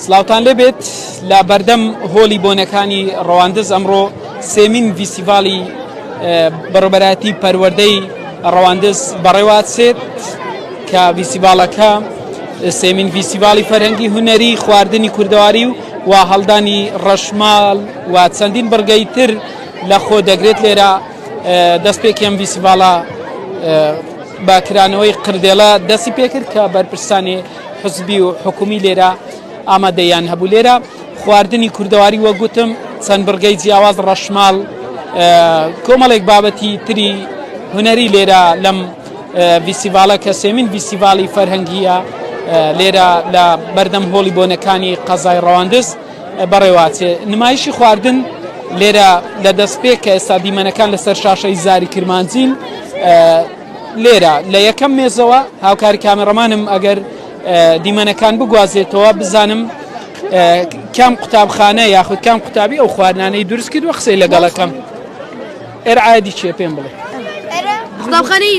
سلااوتان لێبێت لە بەردەم هۆلی بۆنەکانی ڕەواندز ئەمڕۆ سێمین ڤیسیڤالی بەڕێوەبەرایەتی پەروەردەی ڕەواندز بەڕێوەچێت کە ڤیسیڤالەکە سێمین ڤیسیڤالی فەرهەنگی هونەری خواردنی کوردەواری و هەڵدانی ڕەشماڵ و چەندین بڕگەی تر لە خۆ دەگرێت. لێرە دەست پێکەم ڤیسیڤالە باکرانەوەی قردێڵە دەستی پێکرد کە بەرپرسانی حزبی و حکومی لێرە ئامادەیان هەبوو. لێرە خواردنی کوردەواری وەگوتم چەند بڕگەی جیاواز ڕەشماڵ کۆمەڵێک بابەتی تری هونەری لێرە لەم ڤیسیڤالە کە سێمین ڤیسیڤالی فەرهەنگیە لێرە لە بەردەم هۆڵی بۆنەکانی قەزای ڕەواندز بەڕێوەچێ. نمایشی خواردن لێرە لە دەستپێک کە ئێستا دیمەنەکان لەسەر شاشەی زاری کرمانجین لێرە لە یەکەم مێزەوە هاوکاری کامێڕەمانم ئەگەر دیمەنەکان بگوازێتەوە بزانم کام قوتابخانە یاخود کام قوتابی ئەو خواردنانەی دروست کردووە قسەی لەگەڵەکەم. ئێرە عادی چێ پێم بڵێ؟ قوتابخانەی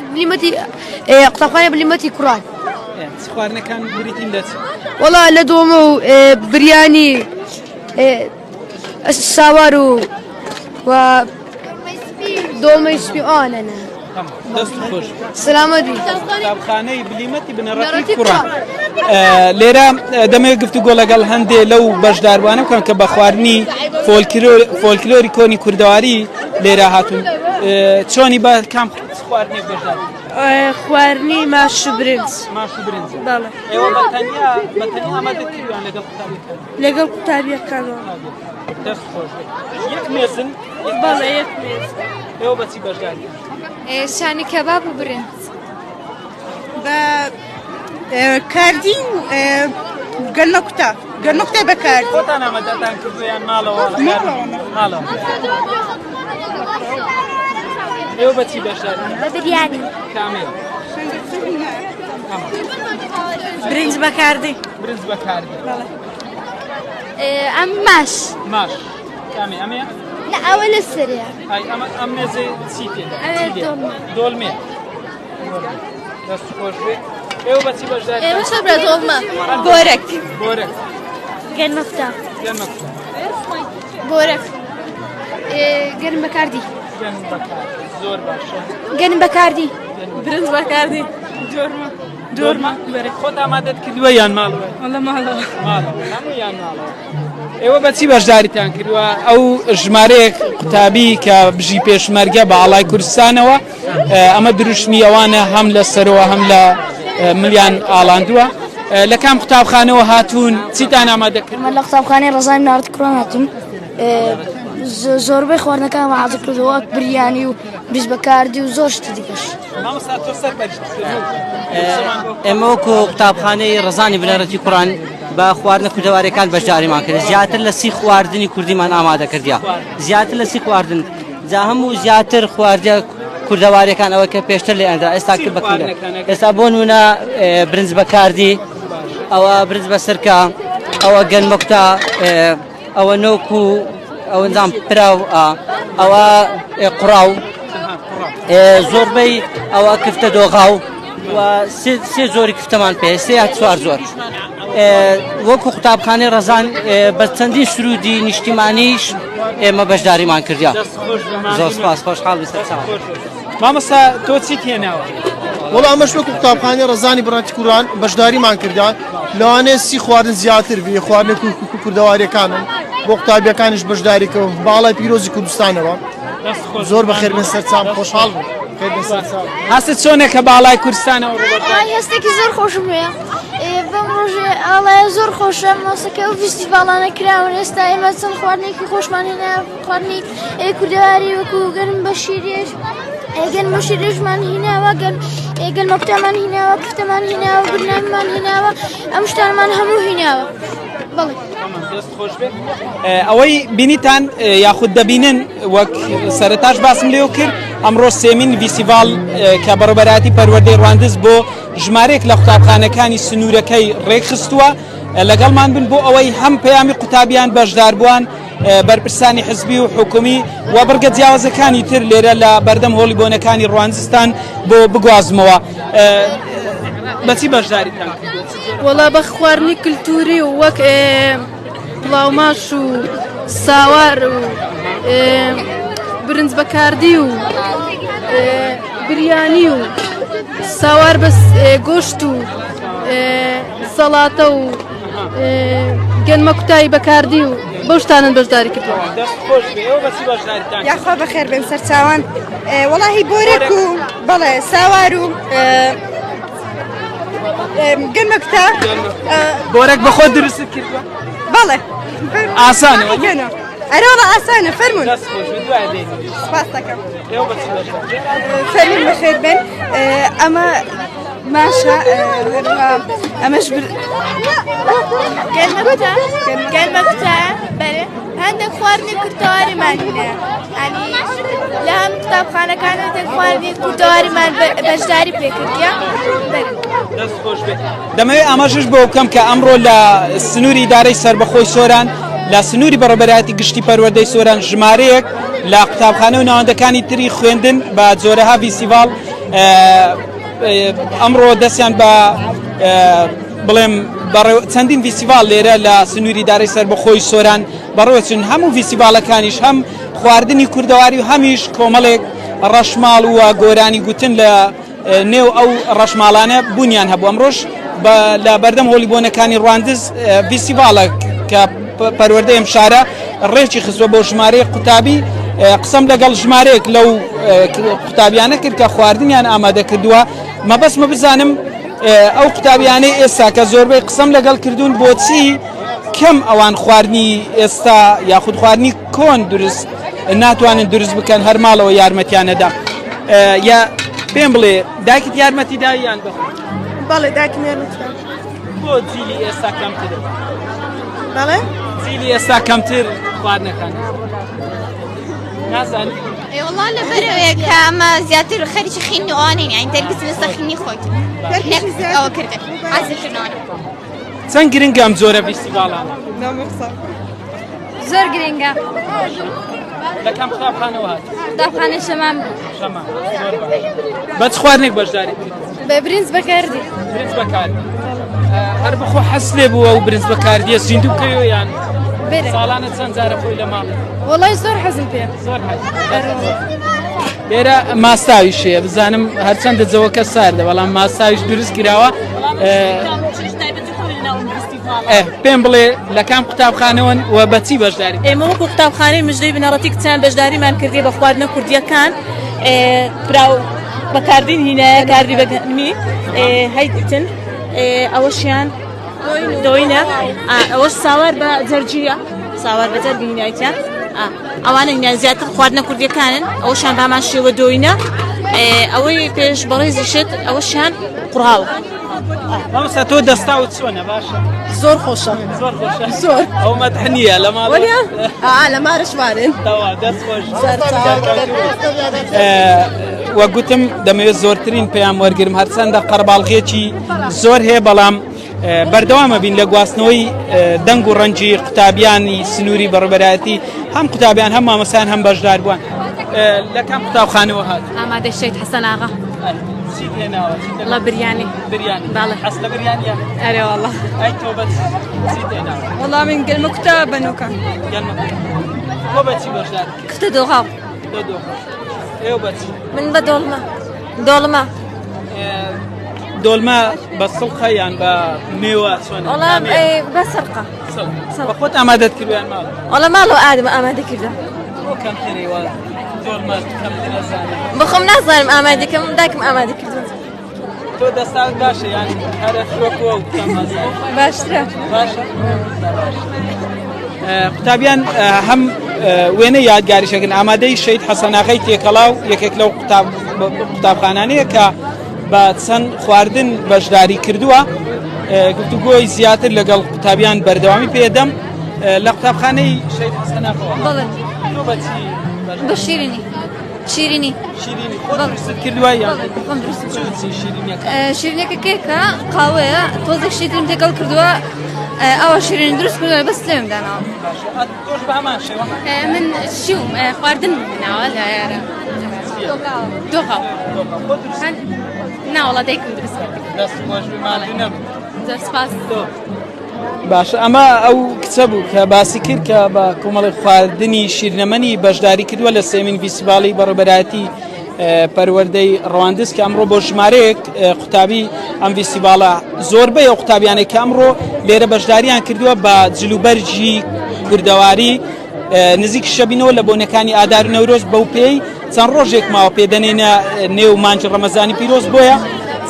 بلیمەتی کوڕان. خواردنەکان بریتین لە چ؟ وەڵا لە دۆمە و بریانی ساوار و دۆمەی سپی ئانەنە. دەست خۆش. سلامەتی. قوتابخانەی بلیمەتی بنەڕەتی کوڕان. لێرە دەمەوێت گفتوگۆ لەگەڵ هەندێ لەو بەشداربوانە بکەم کە بە خواردنی فۆلکلۆری کۆنی کوردەواری لێرە هاتوون. چۆنی بە کام خواردنی بەشدار؟ خواردنی ماش و برنج. ماش و برنج. بەڵێ. ئێوە بەتەنیا ئامادەکردوان لەگەڵ قوتابیەکان؟ لەگەڵ قوتابیەکانەوە. دەست خۆش. یەک مێزن؟ بەڵێ یەک مێز. ئێوە بەچی بەشداری؟ شانی کەباب و برنج. بە کاردی و گەنەکوتا بەکارد. خۆتان ئامادەتان کردویان ماڵەوە؟ ماڵەوە. ئێوە بەچی بەشداری؟ بە بریانی. کامل. برنج بەکاردی. برنج بەکاردی. ئەم ماش. ماش. کامی ئەمەیە؟ لا ئەوە لە سەرەیە. ئەم مێزەی چی تێدا؟ ئەوە دۆڵمێ. دەست خۆش بێ. ئێوە بەچی بەشداری؟ ئێوە چۆ برە دۆڵمە؟ بۆرەک. بۆرەک. گەرمەفتا. گەرمەفتا. بۆرەک. گەرم بەکاردی. گەرم بەکاردی. زۆر باشە. گەرم بەکاردی. برنج بەکاردی. جۆرمە. خۆت ئامادەت کردووە یان ماڵەوە؟ وەڵا ماڵەوە. هەموو یان ماڵەوە. ئێوە بەچی بەشداریتان کردووە؟ ئەو ژمارەیەک قوتابی کە بژی پێشمەرگە بە ئاڵای کوردستانەوە ئەمە دروشمی ئەوانە هەم لە سەرەوە هەم لە ملیان ئاڵاندووە. لە کام قوتابخانەوە هاتوون چیتان ئامادەکرد؟ لە قوتابخانەی ڕەزای مناڕەتی کوڕان هاتوون. زۆربەی خواردنەکان ئامادە کردەوە بریانی و برنج بەکاردی و زۆر شتی دیکەش. ئێمە وەکو قوتابخانەی ڕەزانی بنەڕەتی کوڕان بە خواردنە کوردەواریەکان بەشداریمان کرد. زیاتر لە سی خواردنی کوردیمان ئامادە کردیا. زیاتر لە سی خواردن جا هەموو زیاتر خواردە کوردەواریەکان ئەوە کە پێشتر لێ ئەندا ئێستا کرد بەکردە. ئێستا بۆ نمونە برنج بەکاردی، ئەوە برنج بە سرکە، ئەوە گەنمەکوتا، ئەوە نۆک و ئەوە نزام پراو، ئەوە قوڕاو، زۆربەی ئەوە کفتە دۆغاو و سێ زۆری کفتەمان پێ سێ یا چوار زۆر. وەکو قوتابخانەی ڕەزان بە چەندین سرودی نیشتیمانیش ئێمە بەشداریمان کردیا. زۆر سپاس، خۆشحاڵ بێ سەرچاوە. مامۆستا تۆ چیت هێناوە؟ وەڵام ئەمەش وەکو قوتابخانەی ڕەزانی بنەڕەتی کوڕان بەشداریمان کردیان. لەوانەیە سی خواردن زیاتر بێ خواردنە کوردەواریەکانن بۆ قوتابیەکانیش بەشداریکەوە باڵای پیرۆزی کوردستانەوە. زۆر بەخێر بێن سەرچاو، خۆشحاڵ بوو. هەستت چۆنێکە باڵای کوردستانەوە ڕوبەر؟ هەستێکی زۆر خۆشم هەیە. بەم ڕۆژێ ئاڵایە زۆر خۆشە ماسەکە و فیستیڤاڵانە کراون. ئێستا ئێمە چەند خواردنێکی خۆشمان هێنا خواردنی کوردەواری وەکو گەرم بە شیرێش، گەرم بە شیرێژمان هێناوە، گەرمەکوتامان هێناوە، کفتەمان هێناوە، برناممان هێناوە، ئەم شتانمان هەموو هێناوە. بەڵێ. ئەوەی بینیتان یاخود دەبینن وەک سەرەتاش باسم لێو کرد ئەمڕۆ سێمین ڤیسیڤال کە بەڕێوەبەرایەتی پەروەردەی ڕەواندز بۆ ژمارەیەک لە قوتابخانەکانی سنوورەکەی ڕێکخستووە. لەگەڵمان بن بۆ ئەوەی هەم پەیامی قوتابیان بەشدار بووان، بەرپرسانی حزبی و حکومی و بەرگە جیاوازەکانی تر لێرە لە بەردەم هۆڵی بۆنەکانی ڕەواندزستان بۆ بگوازمەوە. بەچی بەشداریتان؟ وڵا بە خواردنی کللتوری و وەک پڵاوماش و ساوار و برنج بەکاردی و بریانی و ساوار بە گۆشت و سەڵاتە و گەنمە کوتایی بەکاردی و بەو شتانن بەشداری کردەوە. یاخوا بەخێر بن سەرچاوان وەڵاهی بۆرەک و بەڵێ ساوار و گەنمە کوتا بۆرەک بە خۆ دروستت کردووە؟ بەڵێ ئاسانە ئەرە وەڵا ئاسانە فەرموون سپاس دەکەم فەرموون بەخێر بن ئەمە ماشە ئەمەش گەنمە کوتە بەرێ هەندێک خواردنی کوردەواریمان هەیە ئەنی لە هەم قوتابخانەکان هەندێک خواردنی کوردەواریمان بەشداری پێکردیە دەست خۆش بێت. دەمەوێت ئاماژش بۆ بکەم کە ئەمڕۆ لە سنووری ئیدارەی سەربەخۆی سۆران لە سنووری بەڕێبەرایەتی گشتی پەروەردەی سۆران ژمارەیەک لە قوتابخانە و ناوەندەکانی تری خوێندن بە جۆرەها فیستیڤاڵ ئەمڕۆ دەستیان بە بڵێم چەندین فیستیڤاڵ لێرە لە سنووری ئیدارەی سەربەخۆی سۆران بەڕێوەچن هەموو فیستیڤاڵەکانیش هەم خواردنی کوردەواری و هەمیش کۆمەڵێک ڕەشماڵ وە گۆرانی گوتن لە نێو ئەو ڕەشماڵانە بوونیان هەبوو. ئەمڕۆژ لە بەردەم هۆلیبۆنەکانی ڕواندز فیستیڤاڵە کە پەروەردەی ئەم شارە ڕێکی خستووە بۆ ژمارەیە قوتابی قسەم لەگەڵ ژمارەیەک لەو قوتابیانە کرد کە خواردنیان ئامادە کردووە. مەبەستمە بزانم ئەو قوتابیانەی ئێستا کە زۆربەی قسەم لەگەڵ کردوون بۆچی کەم ئەوان خواردنی ئێستا یاخود خواردنی کۆن دروست ناتوانن دروست بکەن هەر ماڵەوە یارمەتیانەدا یا پێم بڵێ داکت یارمەتی داییان بخۆ؟ بەڵێ داکم یارمەتیدا. بۆ جیلی ئێستا کەمترە؟ بەڵێ جیلی ئێستا کەمتر خواردنەکان نازانی؟ والله لەبەرەوەیە کە ئەمە زیاتر خەریکی خینی ئەوانین یعنی دەرگیز لەسەر خینی خۆیت ئەوە کردن حەزکردنەوە. چەند گرنگە ئەم جۆرە فیستیڤاڵانە؟ زۆر گرنگە. لە کام قوتابخانەوە هات؟ قوتابخانەی شەمام. بە چ خواردنێک بەشداری کرد؟ بە برنج بەکاردی. برنج بەکاردی. هەر بەخۆ حەز لێ بووە و برنج بەکاردیە زیندوو بکەوێ یان ساڵانە چەند جارە خۆی لە ماڵ؟ وەڵای زۆر حەزم پێ. زۆر لێرە ماستاویش هەیە بزانم هەرچەندە جەوەکە ساردە بەڵام ماستاویش دروست کراوە. پێم بڵێ لە کام قوتابخانەوەن و بەچی بەشداری؟ ئێمە وەکو قوتابخانەی مژدەی بنەڕەتی کچیان بەشداریمان کردی بە خواردنە کوردیەکان پراو بەکاردین هینایە کاردی بەگەنمی هەیتن ئەوەشیان دۆینە ئەوەش ساوار بە جەرجیە ساوار بە جەرگی هینایەتیان ئەوانە هینای زیاتر خواردنە کوردیەکانن ئەوەشیان بامان شێوە دۆینە ئەوەی پێش بەڕێزیشت ئەوەشیان قوڕاوە. مامۆستا تۆ دەستاوت چۆنە باشە؟ زۆر خۆشە زۆر خۆشە زۆر ئەو مەدحنیە لە ماڵ لە مارەشوارن دەست خۆش. وە گوتم دەمەوێت زۆرترین پێیان وەرگرم هەرچەندە قەرباڵغێکی زۆر هەیە بەڵام بەردەوامە بین لە گواستنەوەی دەنگ و ڕەنجی قوتابیانی سنووری بەڕێبەرایەتی هەم قوتابیان هەم مامۆستایان هەم بەشدار بووان. لە کام قوتابخانەوە هات؟ ئامادەی شەید حەسەن ئاغا. چیت هێناوە؟ والله بریانی. بریانی؟ بەڵێ. حەز لە بریانیە؟ ئەرێ والله. ئەی تۆ بە چیت هێناوە؟ والله من گەنمە کوتە بەنۆکە. گەنمە کوتە. تۆ بەچی بەشدار؟ کوتە دۆغاو. تۆ دۆخۆش. ئێوە بەچی؟ من بە دۆڵمە. دۆڵمە. دۆڵمە بە سڵقە یان بە میوە چۆنە؟ والله بە سەرقە. بە خۆت ئامادەت کردویان ماڵ؟ والله ماڵەوە ئادەمە ئامادە کردە. بۆ کەمتری وە دۆڵمە کەمتر ئەزانێ؟ بەخۆم نازانم ئامادەکەم داکم ئامادە کردو. تۆ دەستاوت باشە یان هەرە فرۆکووە و کەم ئەزانێ؟ باشترە. باشە؟ قوتابیان هەم وێنە یادگاریشەکەن ئامادەی شەید حەسەن ئاغای تێکەڵاو یەکێک لەو قوتابخانانەیە کە بە چەند خواردن بەشداری کردووە گفتوگۆی زیاتر لەگەڵ قوتابیان بەردەوامی پێدەم لە قوتابخانەی شەید حەسەن ئاغا. بەڵێ. تۆ بەچی؟ بە شیرینی. شیرینی. شیرینی خۆت دروست کردووە یان؟ خۆم دروست کردووە. چی شیرینیەکە؟ شیرینەکە کێکە قاوەیە تۆزێک شیرین تێکەڵ کردووە ئەوە شیرین دروست کردووە بەس لێم داناوە. تۆش بە هەمان شێوە؟ من شیوم خواردن بناوە لە دۆغاو. نا وڵا دایکم دروست کرد. دەست خۆش بماندوو نەبوو. باش ئەمە ئەو کچە بوو کە باسی کرد کە بە کۆمەڵی خواردنی شیرنەمەنی بەشداری کردووە لە سێمین فیستیڤاڵی بەڕێوەبەرایەتی پەروەردەی ڕەواندز کە ئەمڕۆ بۆ ژمارەیەک قوتابی ئەم فیستیڤاڵە زۆربەی ئەو قوتابیانەی کە ئەمڕۆ لێرە بەشداریان کردووە بە جلوبەرجی کوردەواری نزیک شەبینەوە لە بۆنەکانی ئادار و نەورۆز بەو پێی چەند ڕۆژێک ماوە پێدەنێنە نێو مانجی ڕەمەزانی پیرۆز بۆیە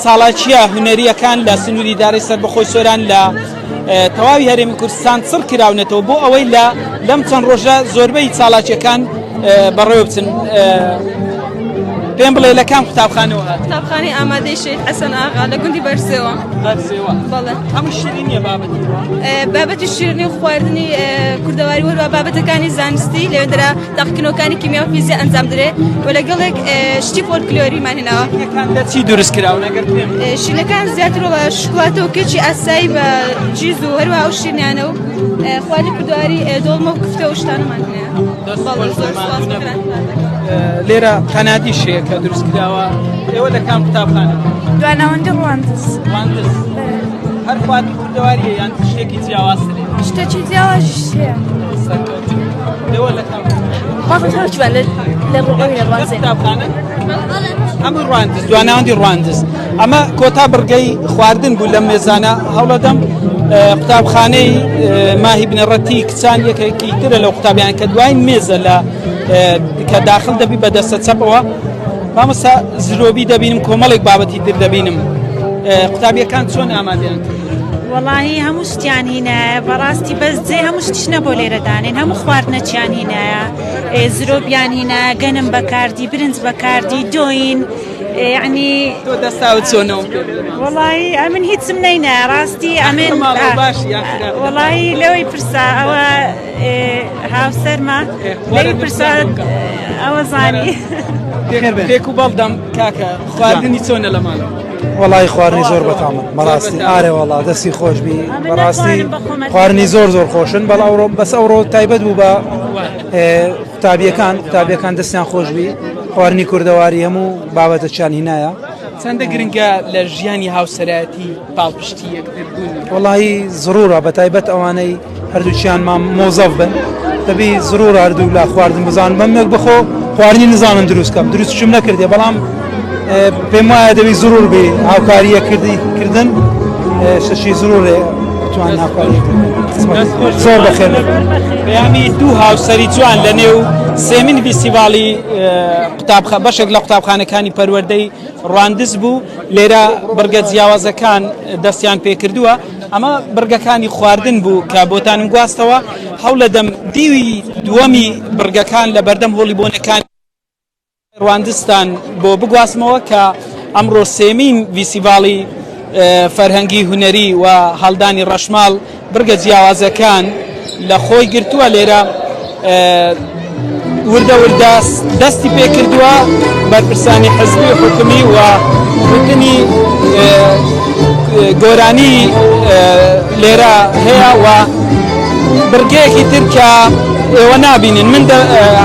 ساڵاچیە هونەریەکان لە سنووری دارەی سەربەخۆی سۆران لە تەواوی هەرێمی کوردستان چڕ کراونەتەوە بۆ ئەوەی لەم چەند ڕۆژە زۆربەی ساڵاچیەکان بەڕێوە بچن. پێم بڵێ لە کام قوتابخانەوە هات؟ قوتابخانەی ئامادەی شێخ حەسەن ئاغا لە گوندی بەرزەوە. بەڵێ هەموو شیرینیە بابەتی؟ بابەتی شیرینی و خواردنی کوردەواری وەرە بابەتەکانی زانستی لەوێندرا تاقیکردنەوەکانی کیمیا و فیزیا ئەنجام درێ و لەگەڵێک شتی فۆلکلۆریمان هێناوە. لە چی دروست کراون ئەگەر بڵێم؟ شیرینەکان زیاتر بە شکڵاتە و کێکی ئاسایی بە جیز و هەروە ئەو شیرینیانە و خواردنی کوردەواری دۆڵمە و کفتە و شتانەمان هەیە. لێرە قەنادیشەیە کە دروست کراوە. ئێوە لە کام قوتابخانە؟ دوانەوەندی ڕواندز. هەر خواردنی کوردەواریە یان شتێکی جیاوازترێ؟ شتێکی جیاوازیش هەیە. ئێوە لە کام لە ڕۆژی ڕوانزێ قوتابخانە؟ ئەمە ڕواندز، دوانەوەندی ڕواندز. ئەمە کۆتا بڕگەی خواردن بوو لەم مێزانە هەوڵەدەم قوتابخانەی ماهی بنەڕەتی کچان یەکێکی ترە لەو قوتابیان کە دوای مێزە لە کە داخل دەبی بە دەستە چەپەوە مامۆستا زرۆبی دەبینم کۆمەڵێک بابەتی تر دەبینم. قوتابیەکان چۆن ئامادەیان کرد؟ وەڵاهی هەموو شتیان هینایە بەڕاستی بەس جێ هەموو شتیش نە بۆ لێرەدانێن هەموو خواردنەچیان هینایە زرۆبیان هینایە گەنم بەکاردی برنج بەکاردی دۆین یعنی تۆ دەستاوت چۆنەوە؟ وەڵاهی ئەمن هیچم نەینە ڕاستی ئەمن وەڵاهی لەوەی پرسا ئەوە هاوسەرمە لەوەی پرسا ئەوە زانی پێک و بەڵدەم کاکە خواردنی چۆنە لە ماڵەوە؟ وەڵی خواردنی زۆر بەتامن بەڕاستی ئارێ وەڵا دەستی خۆشبی بەڕاستی خواردنی زۆر زۆر خۆشن بەڵ ئەوڕۆ بەس ئەوڕۆ تایبەت بوو بە قوتابیەکان دەستیان خۆشبی خواردنی کوردەواری هەموو بابەتەچیان هینایە. چەندە گرنگە لە ژیانی هاوسەرایەتی پاڵپشتی یەکتربوون؟ وەڵی زڕورە بە تایبەت ئەوانەی هەردووچیان مۆزەف بن دەبی زڕور هەردوو لە خواردن بزان بەمێک بخۆ خواردنی نزانم دروست کەم دروستشم نەکردێ بەڵام پێم وایە دەبی زڕور بێ هاوکاریە کردن شەشی زڕورێ توان هاوکاری زۆر بەخێر بەیانی دوو هاوسەری جوان لە نێو سێمین فیستیڤاڵی بەشێک لە قوتابخانەکانی پەروەردەی ڕواندز بوو. لێرە بڕگە جیاوازەکان دەستیان پێکردووە. ئەمە بڕگەکانی خواردن بوو کە بۆتانم گواستەوە. هەوڵە دەم دیوی دووەمی بڕگەکان لە بەردەم هۆڵی بۆنەکان ڕواندستان بۆ بگواستمەوە کە ئەمڕۆ سێمین فیستیڤاڵی فەرهەنگی هونەری و هەڵدانی ڕەشماڵ بڕگە جیاوازەکان لە خۆی گرتووە. لێرە وردە دەستی پێکردووە بەرپرسانی حزبی و حکومی و وتنی گۆرانی لێرە هەیە و بڕگەیەکی تر کە ئێوە نابینن من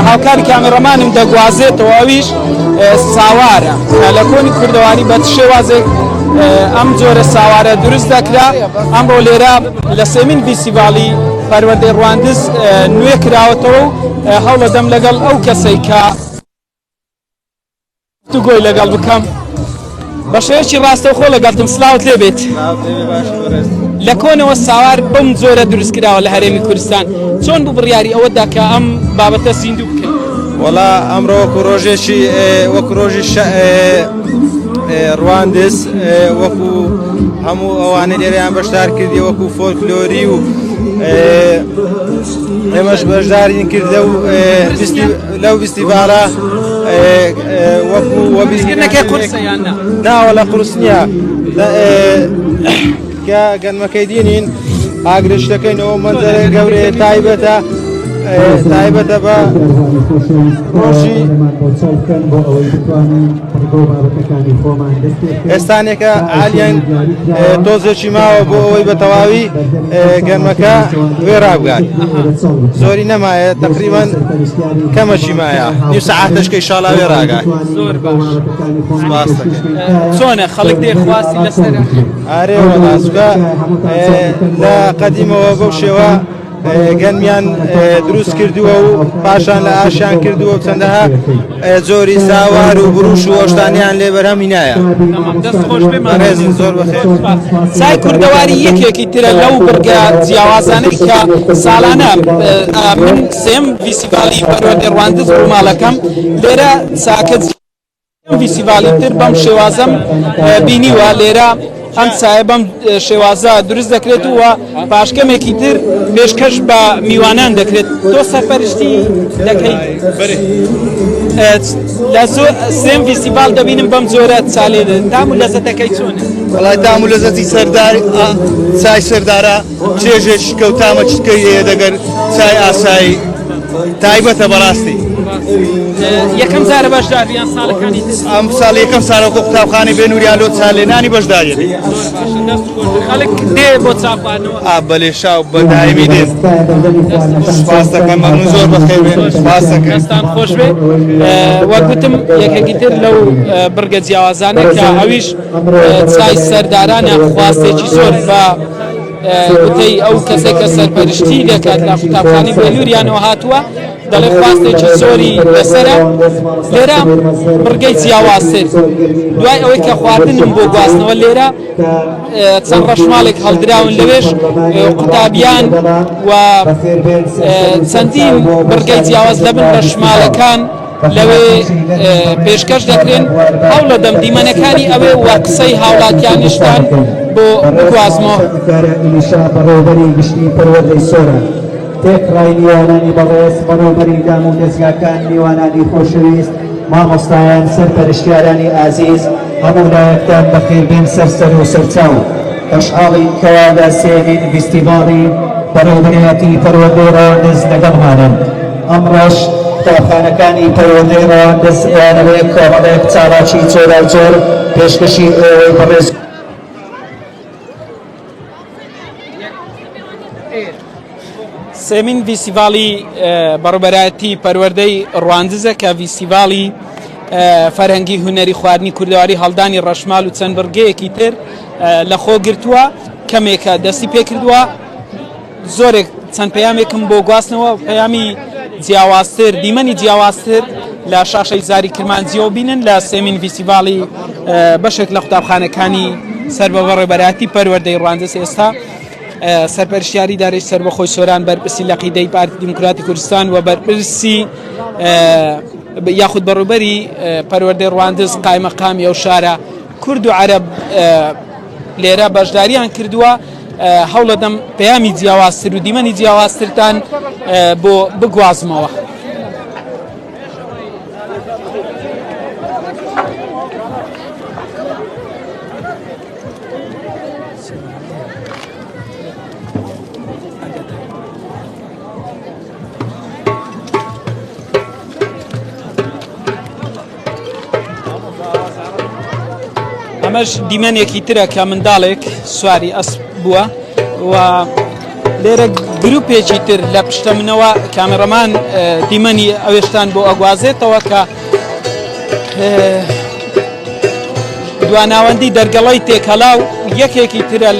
هاوکاری کامێڕەمانم دەگوازێتەوە ئەویش ساوارە لە کۆنی کوردەواری بە شێوازێک ئەم جۆرە ساوارە دروست دەکرا. ئەمڕۆ لێرە لە سێمین فیستیڤاڵی پەروەردەی ڕواندز نوێ کراوەتەوە و هەوڵە دەم لەگەڵ ئەو کەسەی کە گۆی لەگەڵ بکەم بە شێوەیەکی ڕاستەوخۆ لەگەڵتم سلااوت لێ بێت. لە کۆنەوە ساوار بەم جۆرە دروست کراوە لە هەرێمی کوردستان چۆن بوو بڕیاری ئەوەدا کە ئەم بابەتە زیندوو بکەین؟ وەڵا ئەمڕۆ وەکو ڕۆژی ڕواندز وەکو هەموو ئەوانە لێرەیان بەشدار کردی وەکو فۆلکلۆری و ئێمەش بەشدارین کردە و لەو فیستیڤاڵە وەکو وەبیرکردنەکەی قورسە یان ناوە لە قورس نییە کە گەنمەکەی دینین ئاگرشتەکەینەوە مەنزەرە گەورەیە تایبەتە تایبەتە بە ڕۆژی ئێستانێکە عالیان تۆزێکی ماوە بۆ ئەوەی بە تەواوی گەرمەکە وێ ڕابگات زۆری نەمایە تقریبا کەمەشی مایە نیو سەعاتەشکەی شاڵا وێ ڕاگات زۆر باش چۆنە خەڵک دێخواستی لەسەر ئارێ وەڵاسکە لە قەدیمەوە بەو شێوە گەنمیان دروست کردووە و پاشان لە ئاشیان کردووە و چەندەها زۆری ساوار و بروش و ئۆشتانیان لێ بەرهەمی نایە ڕێزین زۆر بەخێر سای کوردەواری یەکێکی ترە لەو بەرگە جیاوازانەی کە ساڵانە من سێم فیسیڤالی پەروەردەی ڕواندز ڕووماڵەکەم لێرە چاکە فیسیڤالی تر بەم شێوازەم بینیوە لێرە ئەم سایە بەم شێوازە دروست دەکرێت و پاشکەمێکی تر پێشکەش بە میوانان دەکرێت تۆ سەرپەرشتی دەکەیت لە زۆر سێم فیسیڤال دەبینم بەم جۆرە چالێ تام و لەزەتەکەی چۆنە وڵای تام و لەزەتی سەردار چای سەردارە چێژێکی کەوتامە چکەی هەیە دەگەر چای ئاسایی تایبەتە بەڕاستی یەکەم جارە بەشداریان ساڵەکانی ئەم ساڵ یەکەم ساڵەکە قوتابخانەی بێنووریان لۆ چالێنانی بەشداریێت خەڵک دێ بۆ چاخواردنەوە بەلێ شاو بە دایمی دێت سپاس دەکەم مەمنون زۆر بەخێر بێت سپاس دەکەم دەستان خۆش بێ وەک گوتم یەکێکی تر لەو بەرگە جیاوازانە کە ئەویش چای سەردارانە خواستێکی زۆر بە وتەی ئەو کەسێک کە سەرپەرشتی دەکات لە قوتابخانەی بێلووریانەوە هاتووە دەڵێ خواستێکی زۆری لەسەرە لێرە بڕگەی جیاوازتر دوای ئەوەی کە خواردنم بۆ گواستنەوە لێرە چەند ڕەشماڵێک هەڵدراون لەوێش قوتابیان و چەندین بڕگەی جیاواز دەبن ڕەشماڵەکان لەوێ پێشکەش دەکرێن ئەو لە دەم دیمەنەکانی ئەوێ و قسەی هاوڵاتیانیشتان بۆ بگوازمەوە تێکڕای میوانانی بەڕێز بەڕێوەبەری دام و دەستگاکان میوانانی خۆشەویست مامۆستایان سەرپەرشتیارانی ئازیز هەموو لایەکتان بەخێربێن سەرسەر و سەرچاو ئەشعاڵی کەوا لە سێمین فیستیڤاڵی بەڕێوەبەریەتی پەروەردەی ڕەواندز لەگەڵمانن ئەمڕۆژ قوتابخانەکانی پەروەردەی ڕەواندز ئێوارەوەی کۆمەڵێک چالاکی جۆراوجۆر پێشکەشی ئێوەی بەڕێز سێمین فیسیڤالی بەڕێوەبەرایەتی پەروەردەی ڕواندزە کە فیسیڤالی فەرهەنگی هونەری خواردنی کوردەواری هەڵدانی ڕەشمال و چەند بەرگەیەکی تر لە خۆ گرتووە کەمێکە دەستی پێ کردووە زۆرێک چەند پەیامێکم بۆ گواستنەوە پەیامی جیاوازتر دیمەنی جیاوازتر لە شاشەی زاری کرمانجیەوە بینن لە سێمین فیسیڤالی بەشێک لە قوتابخانەکانی سەر بە بەڕێوەبەرایەتی پەروەردەی ڕواندز ئێستا سەرپەرشتیاری دارەی سەربەخۆی سۆران بەرپرسی لە قیدەی پارتی دیموکراتی کوردستان و بەرپرسی یاخود بەڕێوەبەری پەروەردەی ڕواندز قایمەقامی ئەو شارە کورد و عەرەب لێرە بەشداریان کردووە هەوڵە دەم پەیامی جیاوازتر و دیمەنی جیاوازترتان بۆ بگوازمەوە ئەمەش دیمەنێکی ترە کە منداڵێک سواری ئەسپ بووە و لێرە گروپێکی تر لە پشتە منەوە کامێڕەمان دیمەنی ئەوێشتان بۆ ئەگوازێتەوە کە دواناوەندی دەرگەڵی تێکەلاو یەکێکی ترە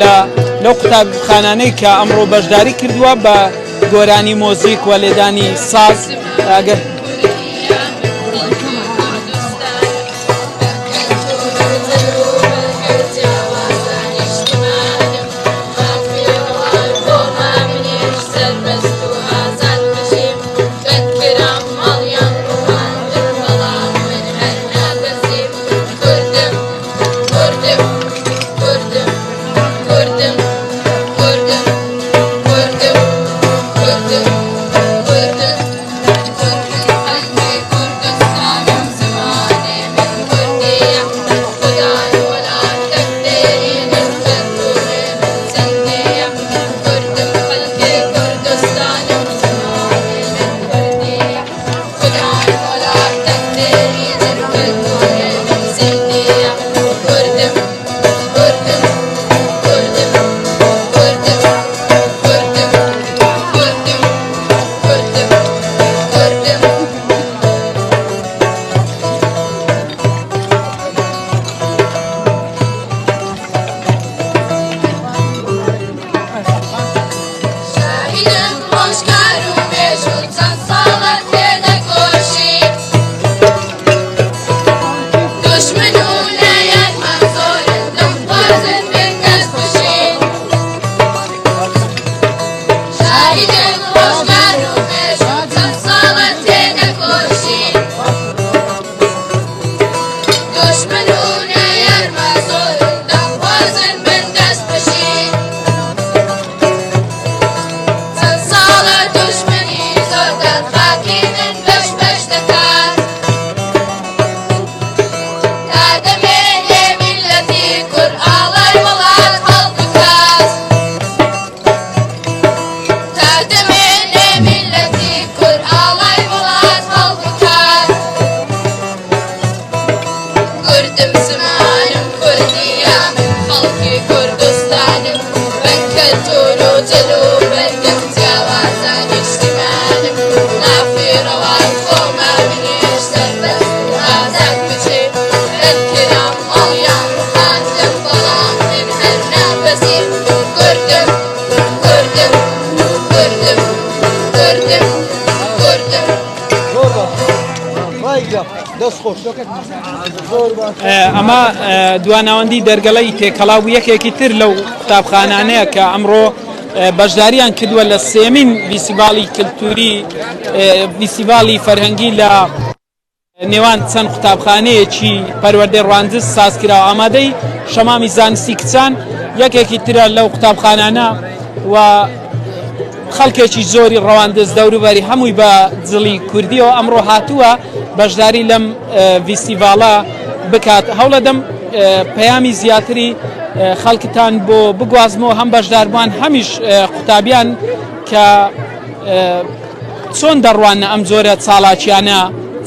لەو قوتابخانانەی کە ئەمڕۆ بەشداری کردووە بە گۆرانی مۆزیک و لێدانی ساز ئەگەر ئەمە دواناوەندی دەرگەڵی تێکەڵاو یەکێکی تر لەو قوتابخانانەیە کە ئەمڕۆ بەشداریان کردووە لە سێمین فیسیڤاڵی کلتوری فیسیڤاڵی فەرهەنگی لە نێوان چەند قوتابخانەیەکی پەروەردەی ڕواندز سازکرا و ئامادەی شەمامی زانستی کچان یەکێکی ترە لەو قوتابخانانە و خەڵکێکی زۆری ڕەواندز دەوروبەری هەمووی بە جڵی کوردیەوە ئەمڕۆ هاتووە بەشداری لەم فیسیڤاڵە بکات. هەوڵە دەم پەیامی زیاتری خەڵکتان بۆ بگوازمەوە هەم بەشداربووان هەمیش قوتابیان کە چۆن دەڕوانە ئەم جۆرە چالاکیانە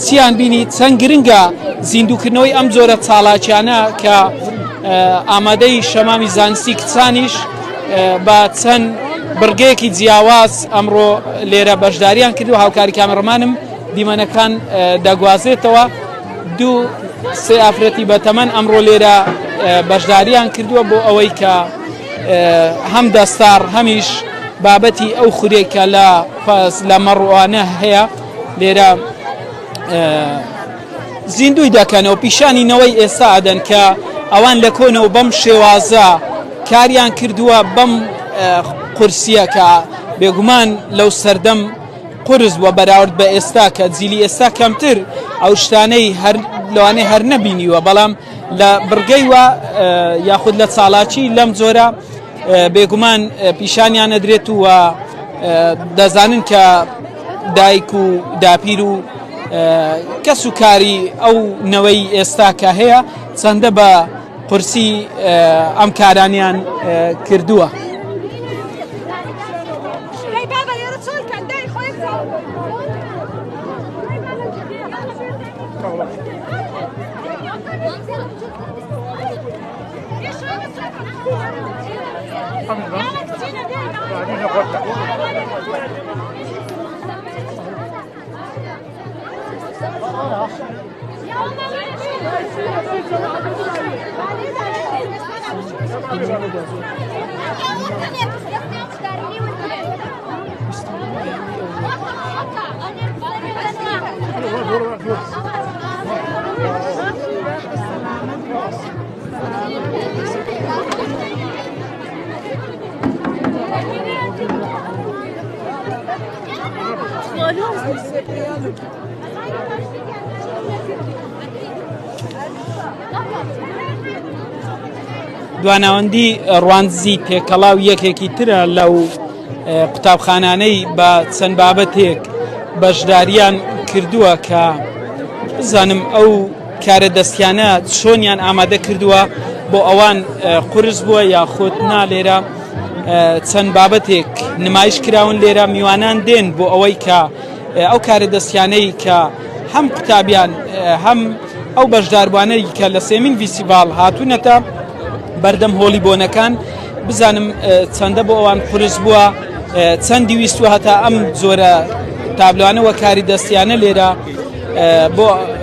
چیان بینی چەند گرنگە زیندووکردنەوەی ئەم جۆرە چالاکیانە کە ئامادەی شەمامی زانستی کچانیش بە چەند بڕگەیەکی جیاواز ئەمڕۆ لێرە بەشداریان کردو. هاوکاری کامێڕەمانم دیمەنەکان دەگوازێتەوە. دوو سێ ئافرەتی بەتەمەن ئەمڕۆ لێرە بەشداریان کردووە بۆ ئەوەی کە هەم دەستار هەمیش بابەتی ئەو خورێکە لە مەڕوانە هەیە لێرە زیندوی دەکەنەوە پیشانینەوەی ئێستا ئەدەن کە ئەوان لە کۆنەوە بەم شێوازە کاریان کردووە بەم قورسیە کە بێگومان لەو سەردەم قرس بووە بەراورد بە ئێستا کە جیلی ئێستا کەمتر ئەو شتانەی لەوانەیە هەر نەبینیوە بەڵام لە بڕگەی وە یاخود لە چالاکی لەم جۆرە بێگومان پیشانیان ئەدرێت و دەزانن کە دایک و داپیر و کەس و کاری ئەو نەوەی ئێستا کە هەیە چەندە بە قورسی ئەم کارانیان کردووە. دواناوەندی ڕواندزی تێکەڵاو یەکێکی ترە لەو قوتابخانانەی بە چەند بابەتێک بەشداریان کردووە کە بزانم ئەو کارە دەستیانە چۆنیان ئامادە کردووە بۆ ئەوان قورس بووە یاخود نالێرە چەند بابەتێک نمایش کراون لێرە میوانان دێن بۆ ئەوەی کە ئەو کارە دەستیانەی کە هەم قوتابیان هەم ئەو بەشداربوانەی کە لە سێمین فیسیڤاڵ هاتوونەتە بەردەم هۆڵی بۆنەکان بزانم چەندە بۆ ئەوان قورس بووە چەندی ویستوە هەتا ئەم جۆرە تابلوانەوە کاری دەستیانە لێرە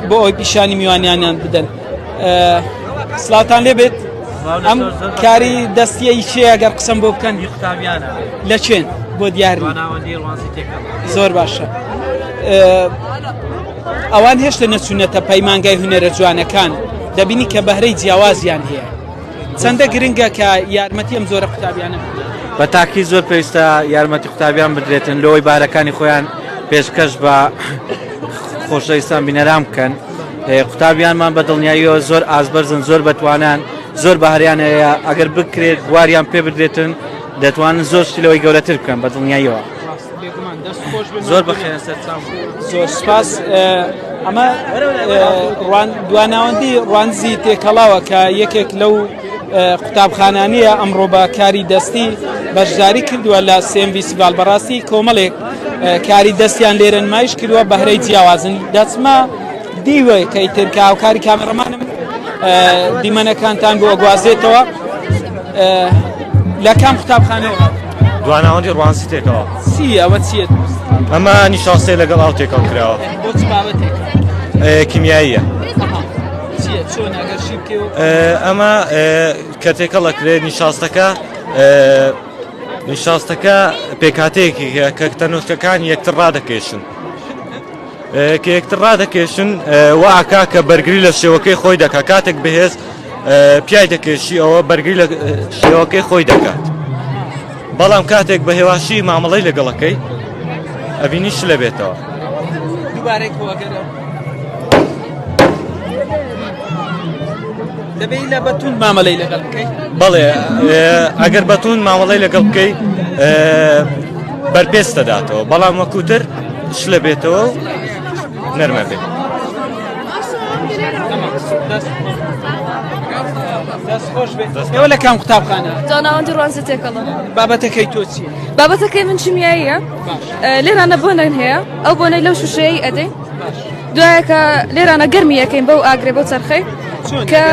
بۆ ئەوی پیشانی میوانیانیان بدەن. سلااوتان لێبێت ئەم کاری دەستیەی چێ ئەگەر قسەم بۆ بکەن لە چێن بۆ دیاری زۆر باشە. ئەوان هێشتا نەچوونەتە پەیمانگای هونەرە جوانەکان دەبینی کە بەهرەی جیاوازیان هەیە چەندە گرنگە کە یارمەتی ئەم زۆرە قوتابیانە بە تاکی زۆر پێویستە یارمەتی قوتابیان بدرێتن لەوەی بارەکانی خۆیان پێشکەش بە خۆشەویستان بینەران بکەن. قوتابیانمان بە دڵنیاییەوە زۆر ئازبەرزن زۆر بەتوانان زۆر بەهاریان هەیە ئەگەر بکرێت بواریان پێ بدرێتن دەتوانن زۆر شتلەوەی گەورەتر بکەن بە دڵنیاییەوە. زۆر بەخێنە سەرچاو زۆر سپاس. ئەمە دواناوەندی ڕوانزی تێکەڵاوە کە یەکێک لەو قوتابخانانەیە ئەمڕۆ بە کاری دەستی بەشداری کردووە لە سێم فیسیڤاڵ. بەڕاستی کۆمەڵێک کاری دەستیان لێرە نمایش کردووە بەهرەی جیاوازن. دەچمە دیوە کە ئیتر هاوکاری کامێڕەمانم دیمەنەکانتان بۆ ئەگوازێتەوە لە کام قوتابخانەوە دواناوەندی ڕوانزی تێکەوە چی ئەوە چیت؟ ئەمە نیشاستەی لەگەڵ ئاو تێکەڵ کراوە. بۆ چ بابەتێک؟ کیمیاییە. چۆن ئەگەر شی بکەوە؟ ئەمە کە تێکەڵەکرێت نیشاستەکە پێکهاتەیەکی کە تەنۆسکەکان یەکتر ڕادەکێشن کە یەکتر ڕادەکێشن واکا کە بەرگری لە شێوەکەی خۆی دەکات کاتێک بەهێز پیای دەکێشی ئەوە بەرگری لە شێوەکەی خۆی دەکات بەڵام کاتێک بە هێواشی مامەڵەی لەگەڵەکەی ئەبینی ش لە بێتەوە دەبێت لە بەتون مامەڵەی لەگەڵ بکەی بەڵێ ئەگەر بەتون مامەڵەی لەگەڵ بکەی بەرپێست دەداتەوە بەڵام وەکوتر ش لە بێتەوە نەرمە بێت ئێوە لە کام قوتابخانە داناوەندی ڕوانزە تێکەڵە بابەتەکەی تۆ چییە؟ بابەتەکەی من چیمیاییە لێرانە بۆنەن هەیە ئەو بۆنەی لەو شوشەیە ئەدەین دوایەکە لێرانە گەرمی یەکەین بەو ئاگرێ بۆ چەرخەی کە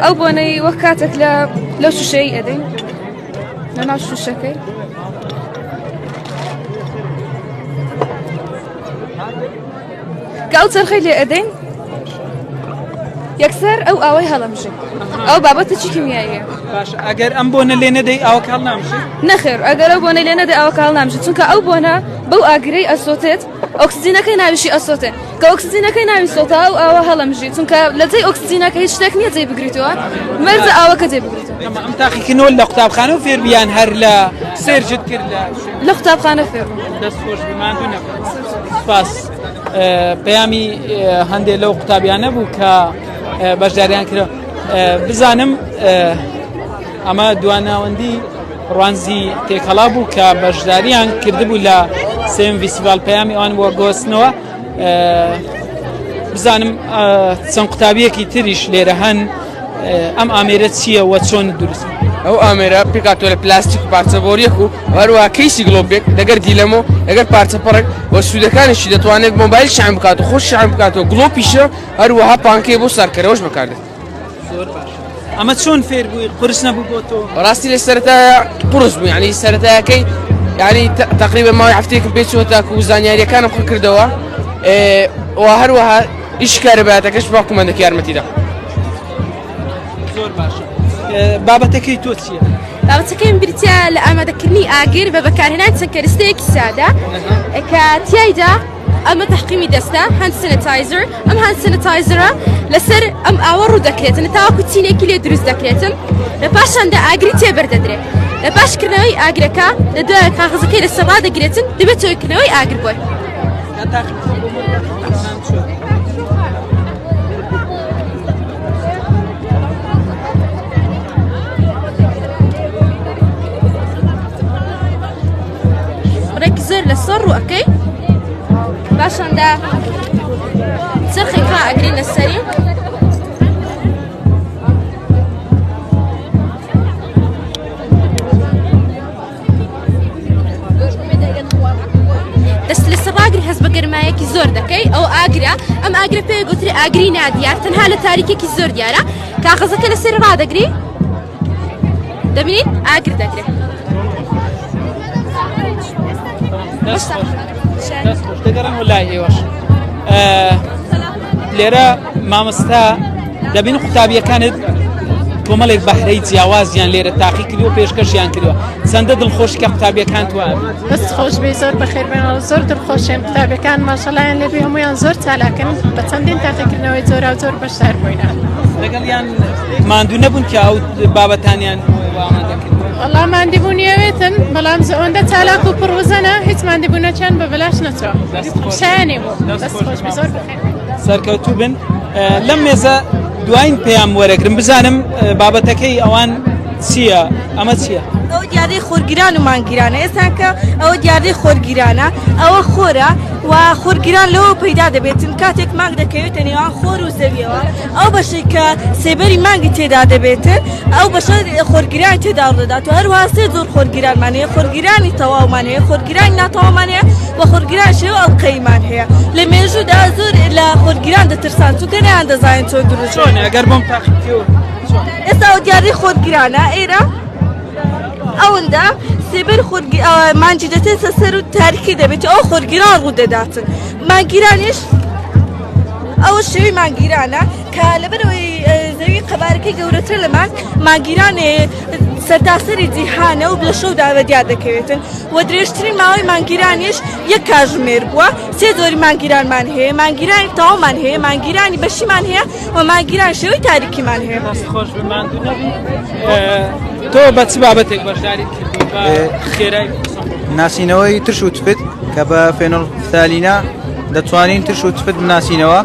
ئەو بۆنەی وەک کاتێک لەو شوشەیە ئەدەین لە ناو شوشەکەی کە ئەو چەرخەی لێ ئەدەین یەکسەر ئەو ئاوەی هەڵەمژێ ئەو بابەتە چی کیمیاییە باش ئەگەر ئەم بۆنە لێ نەدەی ئەوە کاڵ نامژێ نەخێر ئەگەر ئەو بۆنە لێ نەدەی ئەوە کاڵ نامژێت چونکە ئەو بۆنە بەو ئاگرەی ئەسۆتێت ئۆکسجینەکەی ناویشی ئەسۆتێ کە ئۆکسجینەکەی ناوی سۆتا ئەو ئاوە هەڵەمژێ چونکە لە جێی ئۆکسجینەکە هیچ شتێک نییە جێ بگریتەوە مەرجە ئاوەکە جێ بگریتەوە ئەم تاقیکردنەوە لە قوتابخانە و فێربیان هەر لە سێرجت کرد لە قوتابخانە فێر دەستخۆش بماندوو نەبوو سپاس پەیامی هەندێک لەو قوتابیانە بوو کە بەشداریان کرد بزانم ئەمە دواناوەندی ڕوانزی تێکەڵا بوو کە بەشداریان کردبوو لە سێم فیستیڤال پەیامی ئەوان بۆ گۆستنەوە بزانم چەند قوتابیەکی تریش لێرە هەن ئەم ئامێرە چییە وە چۆن دروست ئەو ئامێرە پێکاتۆ لە پلاستیک و پارچەبۆریەک و هەروە کەیسی گلۆبێک لەگەر دیلەمەوە لەگەر پارچەپەڕێک وە سوودەکانیشی دەتوانێت مۆبایل شعن بکات و خۆش شعن بکاتەوە گلۆپیشە هەروەها پانکەی بۆ سەرکەرەوەش بەکاردێت ئەمە چۆن فێر بووی قرس نەبوو بۆ تۆ ڕاستی لە سەرەتا قورس بوو یعنی سەرەتایەکەی یعنی تقریبا ماوەی هەفتەیەکم پێچوە تاکو و زانیاریەکانم خۆ کردەوە و هەروەها ئیش کارەبایەتەکەش با کومەندەکە یارمەتیدا زۆر باشە بابەتەکەی تۆ چییە؟ بابەتەکەیم بریتە لە ئامادەکردنی ئاگر بە بەکارهێنانی چەند کەرستەیەکی سادە کە تیایدا ئەمە تەحقیمی دەستە هەند سەنەتایزەر ئەم هەند سەنەتایزەرە لەسەر ئەم ئاوە ڕوو دەکرێتن تاوەکو چینێکی لێ دروست دەکرێتن لە پاشاندا ئاگری تێبەردەدرێت لە پاشکردنەوەی ئاگرەکە لە دوای کاغەزەکەی لەسەر ڕادەگرێتن دەبێت تۆیکردنەوەی ئاگر بۆی ڕێکی زۆر لەسەر ڕووەکەی باشاندا چرخێکا ئەگرین لەسەری دەست لەسەر ئاگری هەست بە گەرمایەکی زۆر دەکەی ئەو ئاگرە ئەم ئاگرە پێ گوتری ئاگری نادیار تەنها لە تاریکێکی زۆر دیارە کاغەزەکە لەسەر ڕادەگری دەبینیت ئاگر دەگرێت دەگەڕم وڵای ئێوەش لێرە مامۆستا دەبین قوتابیەکانت کۆمەڵێک بەهرەی جیاوازیان لێرە تاقی کردووە پێشکەشیان کردووە چەندە دڵخۆش کە قوتابیەکان توان بەست خۆش بێ زۆر بەخێربێنەوە زۆر دڵخۆشیان قوتابیەکان ماشەڵایان لێبێ هەمویان زۆر چالاکن بە چەندین تاقیکردنەوەی زۆرا و زۆر بەشدار بووینە لەگەڵیان ماندوو نەبوون کە ئەو بابەتانیان ئامادەکرد وەڵام ماندیبوونیەوێتن بەڵام ئەوەندە چالاک و پڕوزەنە هیچ ماندیبوونەچیان بە بەلاش نەچوە شایانێ بوو دەست خۆش بێ زۆر بخێر سەرکەوتوو بن لەم مێزە دوایین پێیان وەرەگرم بزانم بابەتەکەی ئەوان چییە ئەمە چییە؟ ئەو دیارەی خۆرگیران و مانگیرانە ئێستا کە ئەوە دیارەی خۆرگیرانە ئەوە خۆرە و خۆرگیران لەوە پەیدا دەبێتن کاتێک مانگ دەکەوێتە نێوان خۆر و زەویەوە ئەو بەشەی کە سێبەری مانگی تێدا دەبێتن ئەو بەشە خۆرگیران تێدا ڕدات و هەروەها سێ جۆر خۆرگیرانمان هەیە خۆرگیرانی تەواومان هەیە خۆرگیرانی ناتەواومان هەیە و خۆرگیران شێوە ئەڵقەیمان هەیە لە مێژوودا زۆر لە خۆرگیران دەترسان چونکە نەیان دەزانین چۆن دروست چۆن ئەگەر بۆم تاقیکردووە ئێستا ئەو دیارەی خۆرگیرانە ئێرە ئەوەندا سێبەر مانجی دەچێتە سەر و تاریکی دەبێت ئەو خۆرگیران ڕوو دەداتن مانگیرانیش ئەوە شێوی مانگیرانە کە لەبەرەوەی زەوی قەبارەکەی گەورەتر لەمان مانگیران سەرداسەری جیهانە و لە شەو داوەدیا دەکەوێتن و درێژترین ماوەی مانگیرانیش یەک کاتژمێر بووە. سێ زۆری مانگیرانمان هەیە، مانگیرانی تاوامان هەیە، مانگیرانی بەشیمان هەیە و مانگیران شێوەی تاریکیمان هەیە. خۆش تۆ بە چ بابەتێک بەشداری خێرای ناسینەوەی ترش و تفت کە بە فێنۆلفتالینە دەتوانین ترش و تفت بناسینەوە.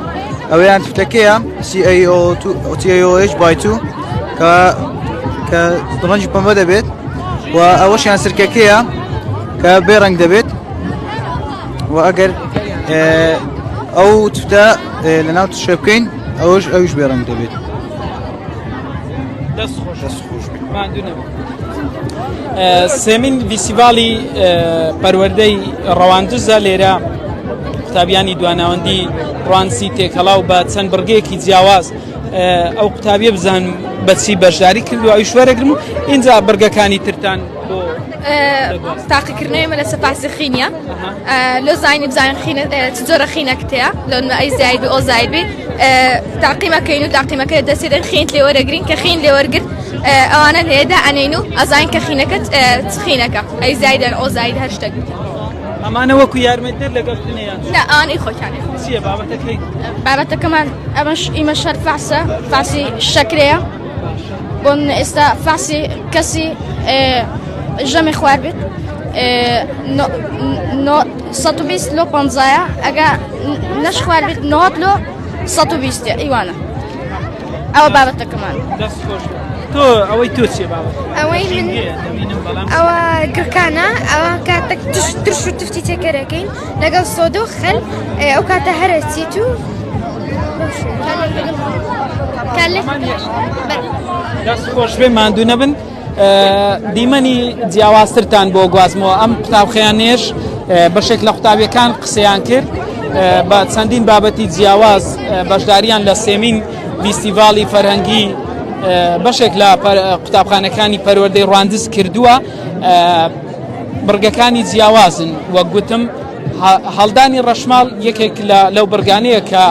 ئەوەیان تفتەکەیە CaOH/2 کە ڕەنجی پەمبە دەبێت و ئەوەشیان سرکەکەیە کە بێڕەنگ دەبێت و ئەگەر ئەو تفتە لەناو تشە بکەین ئەوش بێڕەنگ دەبێت. سێمین ڤیسیڤاڵی پەروەردەی ڕەواندزە لێرە قوتابیانی دواناوەندی ڕوانسی تێکەڵاو بە چەند بڕگەیەکی جیاواز ئەو قوتابیە بزانم بەچی بەشداری کردو ئەوی شوەرەگرم و اینجا بڕگەکانی ترتان بۆ تاقیکردنەوەی لە سەپاسی خینە لۆ زانانی بزانین چ جۆرە خینەکتەیە لۆ ئەی زاید بێ ئۆ زاید بێ تاقیمەکەین و تاقیمەکە دەسێدەن خینت لێوەرەگرین کە خین لێوەرگرت ئەوانە لێدا ئەنین و ئەزانین کە خینەکەت چ خینەکە ئەی زایدەن ئۆ زاید هەر شتێک ئەمانە وەکو یارمەتیدەر لەگەڵتنیان لا ئەوانەی خۆیانێ چییە بابەتەکەی بابەتەکەمان ئیمە شەر فاسە فاسی شەکرەیە بۆن ئێستا فاسی کەسی ژەمی خوار بێت 120 لۆ 50 ئەگە نەش خوار بێت 90 لۆ 120 ئیوانە ئەوە بابەتەکەمان. تۆ ئەوەی تۆ چیە بابەت؟ ئەوەی من ئەوە گرکانە ئەوە کاتێک ترش و تفتی تێکەرەکەین لەگەڵ سۆدە و خەل ئەو کاتە هەرەچیت و دەست خۆش بێ ماندوو نەبن. دیمەنی جیاوازترتان بۆ گوازمەوە ئەم قوتابخەیانێش بەشێک لە قوتابیەکان قسەیان کرد بە چەندین بابەتی جیاواز بەشداریان لە سێمین فیستیڤاڵی فەرهەنگی بەشێک لە قوتابخانەکانی پەروەردەی ڕواندز کردووە. بڕگەکانی جیاوازن وەک گوتم هەڵدانی ڕەشماڵ یەکێک لەو بڕگانەیە کە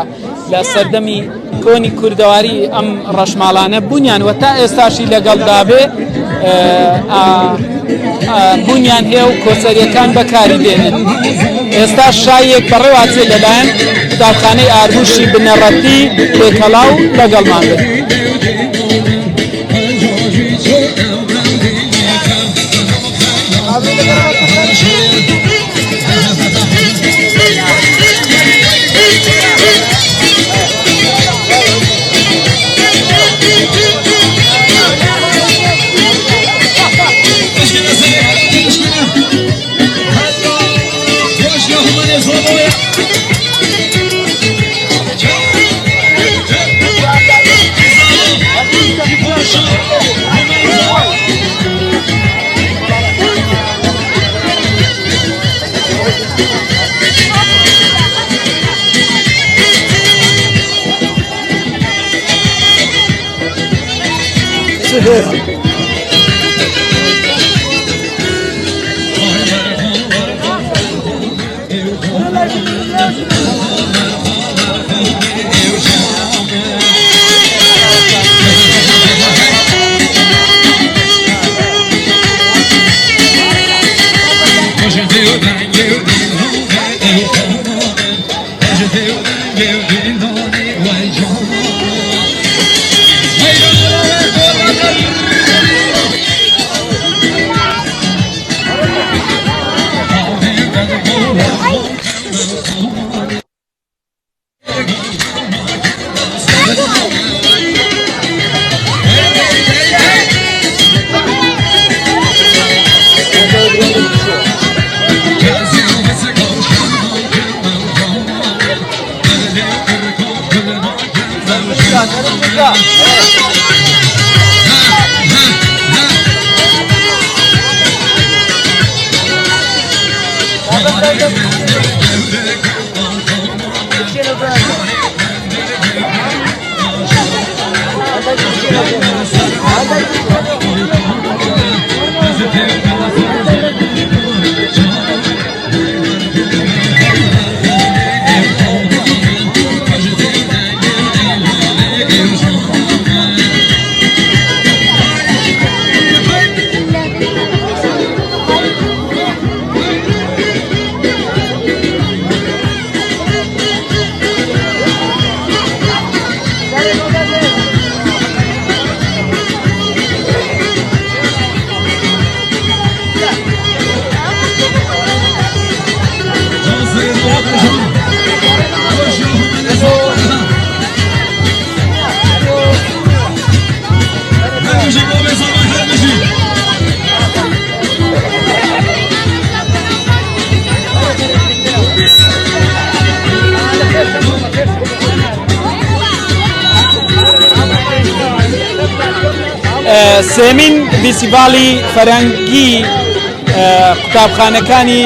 لە سەردەمی کۆنی کوردەواری ئەم ڕەشماڵانە بوونیان و تا ئێستاشی لەگەڵدابێ بوونیان هەیە و کۆچەریەکان بەکاری دێنن. ئێستا شایەک بەڕێواتێ لەلایەن قوتابخانەی ئارووشی بنەڕەتی تێکەڵاو لەگەڵمان بن. سێمین فیستیڤاڵی فەرەنگی قوتابخانەکانی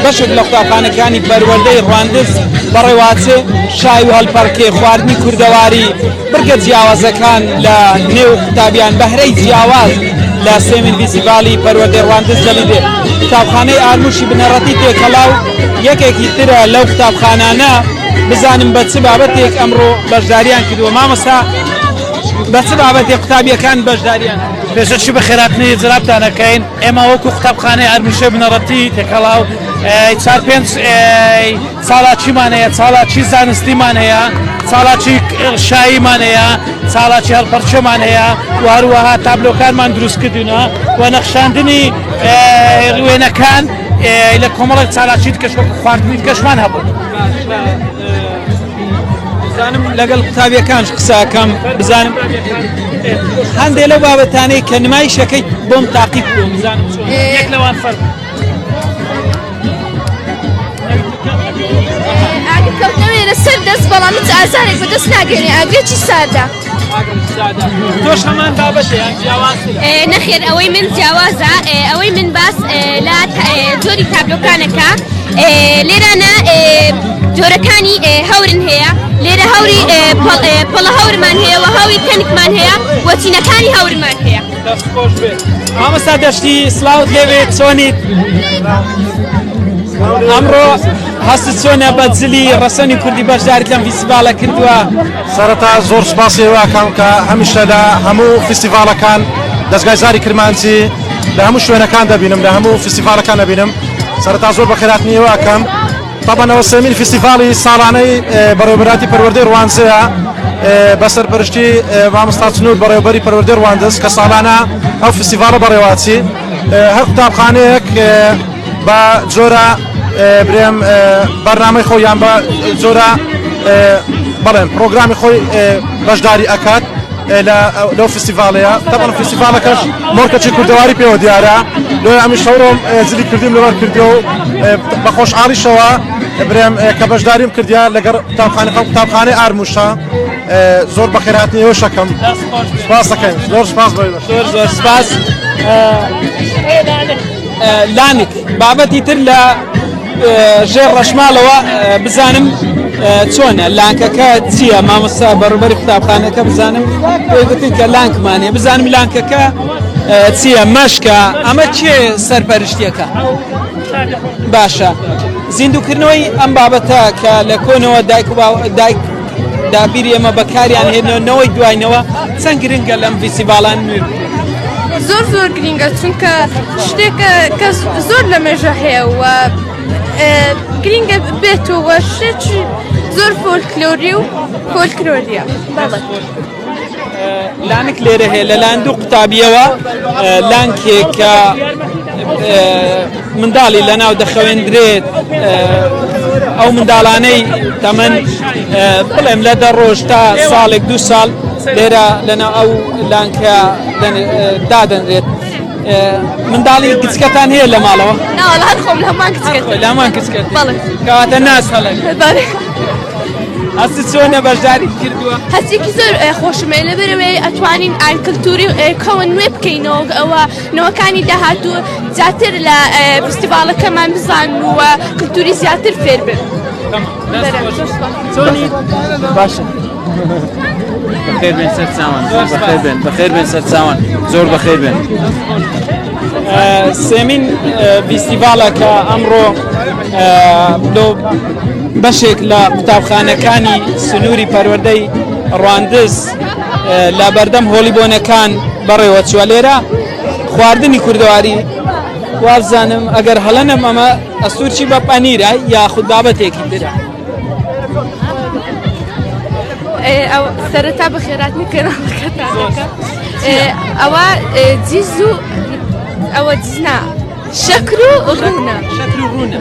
بەشێک لە قوتابخانەکانی پەروەردەی ڕواندز بەڕێواتچێ شای و هەڵپەڕکێ خواردنی کوردەواری بڕگە جیاوازەکان لە نێو قوتابیان بەهرەی جیاواز لە سێمین فیستیڤاڵی پەروەردەی ڕواندز دەلیدێ. قوتابخانەی ئارموشی بنەڕەتی تێکەڵاو یەکێکی ترە لەو قوتابخانانە بزانم بە چ بابەتێک ئەمڕۆ بەشداریان کردووە. مامۆستا بە چ بابەتێک قوتابیەکان بەشداریان پێشەچی بە خێراتنی جرابتانەکەین ئێمە وەکو قوتابخانەی ئارموشە بنەڕەتی تێکەڵاو 4-5 ساڵاچیمان هەیە، ساڵاچی زانستیمان هەیە، ساڵاچی شاییمان هەیە، ساڵاچی هەڵپەرچەمان هەیە، واروەها تابلۆکانمان دروست کردوونە و نەخشاندنی وێنەکان لە کۆمەڵێک ساڵاچی کەش وەکو خواردنی کەشمان هەبوو. بزانم لەگەڵ قوتابیەکانش قساکەم بزانم هەندێک لەو بابەتانەی کە نمایشەکەی بۆم تاقیب بووم بزانم یەک لەوان فەرق ئاگرکەوتنەوەی لەسەر دەست بەڵام هیچ ئازارێک بەدەست ناگەێنێ ئاگرێکی سادە. تۆش هەمان بابەتەیان جیاوازترە؟ نەخێر ئەوەی من جیاوازە، ئەوەی من باس لە جۆری تابلۆکانەکە لێرانە جۆرەکانی هەورن هەیە، لێرە هەوری پڵە هەورمان هەیە و هەوری کەنکمان هەیە و چینەکانی هەورمان هەیە. مامۆستا دەشتی سلااوت لێوێت چۆنیت؟ ئەمڕۆ هەست چۆنە بە جلی ڕەسەنی کوردی بەشداریت لەم فیستیڤالە کردووە؟ سەرەتا زۆر سپاسی واکەم کە هەمیشە لە هەموو فیستیڤالەکان دەستگای زاری کرمانچی لە هەموو شوێنەکان دەبینم، لە هەموو فیستیڤالەکان دەبینم. سەرەتا زۆر بە خێراتنی واکەم. طبعاً سێمین فیستیڤاڵی ساڵانەی بەڕێوەبەراتی پەروەردەی ڕوانزەیە بە سەرپەرشتی مامۆستا چنوور بەڕێوەبەری پەروەردەی ڕواندز کە ساڵانە ئەو فیستیڤاڵە بەڕێواچی هەر قوتابخانەیەک بە جۆرە برێم بەرنامەی خۆیان بە جۆرە بەڵێن پرۆگرامی خۆی بەشداری ئەکات لەو فیستیڤاڵەیە. طبعاً فیستیڤاڵەکەش مۆرکەچی کوردەواری پێوە دیارە لۆی ئەمی شەڕۆم جلی کردیم لەوەر کردیەوە و بە خۆشحاڵیشەوە برێم کە بەشداریم کردیا لەگەڵ قوتابخانەی ئارموشە زۆر بە خێراتنیەوە شەکەم. سپاس دەکەین. زۆر سپاس زۆر سپاس. لانک بابەتی تر لە ژێر ڕەشماڵەوە بزانم چۆنە لانکەکە چییە؟ مامۆستا بەڕوبەری قوتابخانەکە بزانم پێی گوتن کە لانکمانێ، بزانم لانکەکە چییە؟ مەشکە؟ ئەمە چێ سەرپەرشتیەکە؟ باشە. زیندووکردنەوەی ئەم بابەتە کە لە کۆنەوە دایک دابیری ئەمە بەکاریان هێنەوەی دوایینەوە چەند گرنگە لەم فیستیڤاڵان نوێ؟ زۆر گرنگە چونکە شتێکە کە زۆر لە مێژە هەیە و گرنگە بێتەوە شتێکی زۆر فۆلکلۆری و فۆلکلۆریە. لانک لێرە هەیە لە لاندوو قوتابیەوە لانکێک کە منداڵی لەناو دەخەوێندرێت ئەو منداڵانەی تەمەن بڵێم لە 10 ڕۆژ تا ساڵێک 2 ساڵ لێرە لەناو ئەو لانکە دادەنرێت. منداڵی کچکەتان هەیە لە ماڵەوە؟ ناوەڵ هەر خۆم لە هەمان کچکەت. لە هەمان کچکەت؟ بەڵێ. کەواتە ناز هەڵێ. هەست چۆنە بەشداری کردووە؟ هەستێکی زۆر خۆشمێ لەبەرەوەی ئەتوانین ئاین کللتوری کەون نوێ بکەینەوە ئەوە نەوەکانی داهاتوو زیاتر لە فیستیڤاڵەکەمان بزان و کللتوری زیاتر فێر بن. چۆنی؟ باشە. بەخێر بێن سەر چاوان، بەخێر بێن سەر چاوان، زۆر بەخێر بێن. سێمین فیستیڤاڵە کە ئەمڕۆ بەشێک لە قوتابخانەکانی سنووری پەروەردەی ڕواندز لە بەردەم هۆلیبۆنەکان بەڕێوە چووە. لێرە خواردنی کوردەواری وازانم ئەگەر هەڵەنم ئەمە ئەستورچی بە پەنیرە یاخود بابەتێکی ترە؟ سەرەتا بەخێراتنی کەناڵەکەتانەکە ئەوە جیز و ئەوە جزنا شەکر و ڕوونە. شەکر و ڕوونە.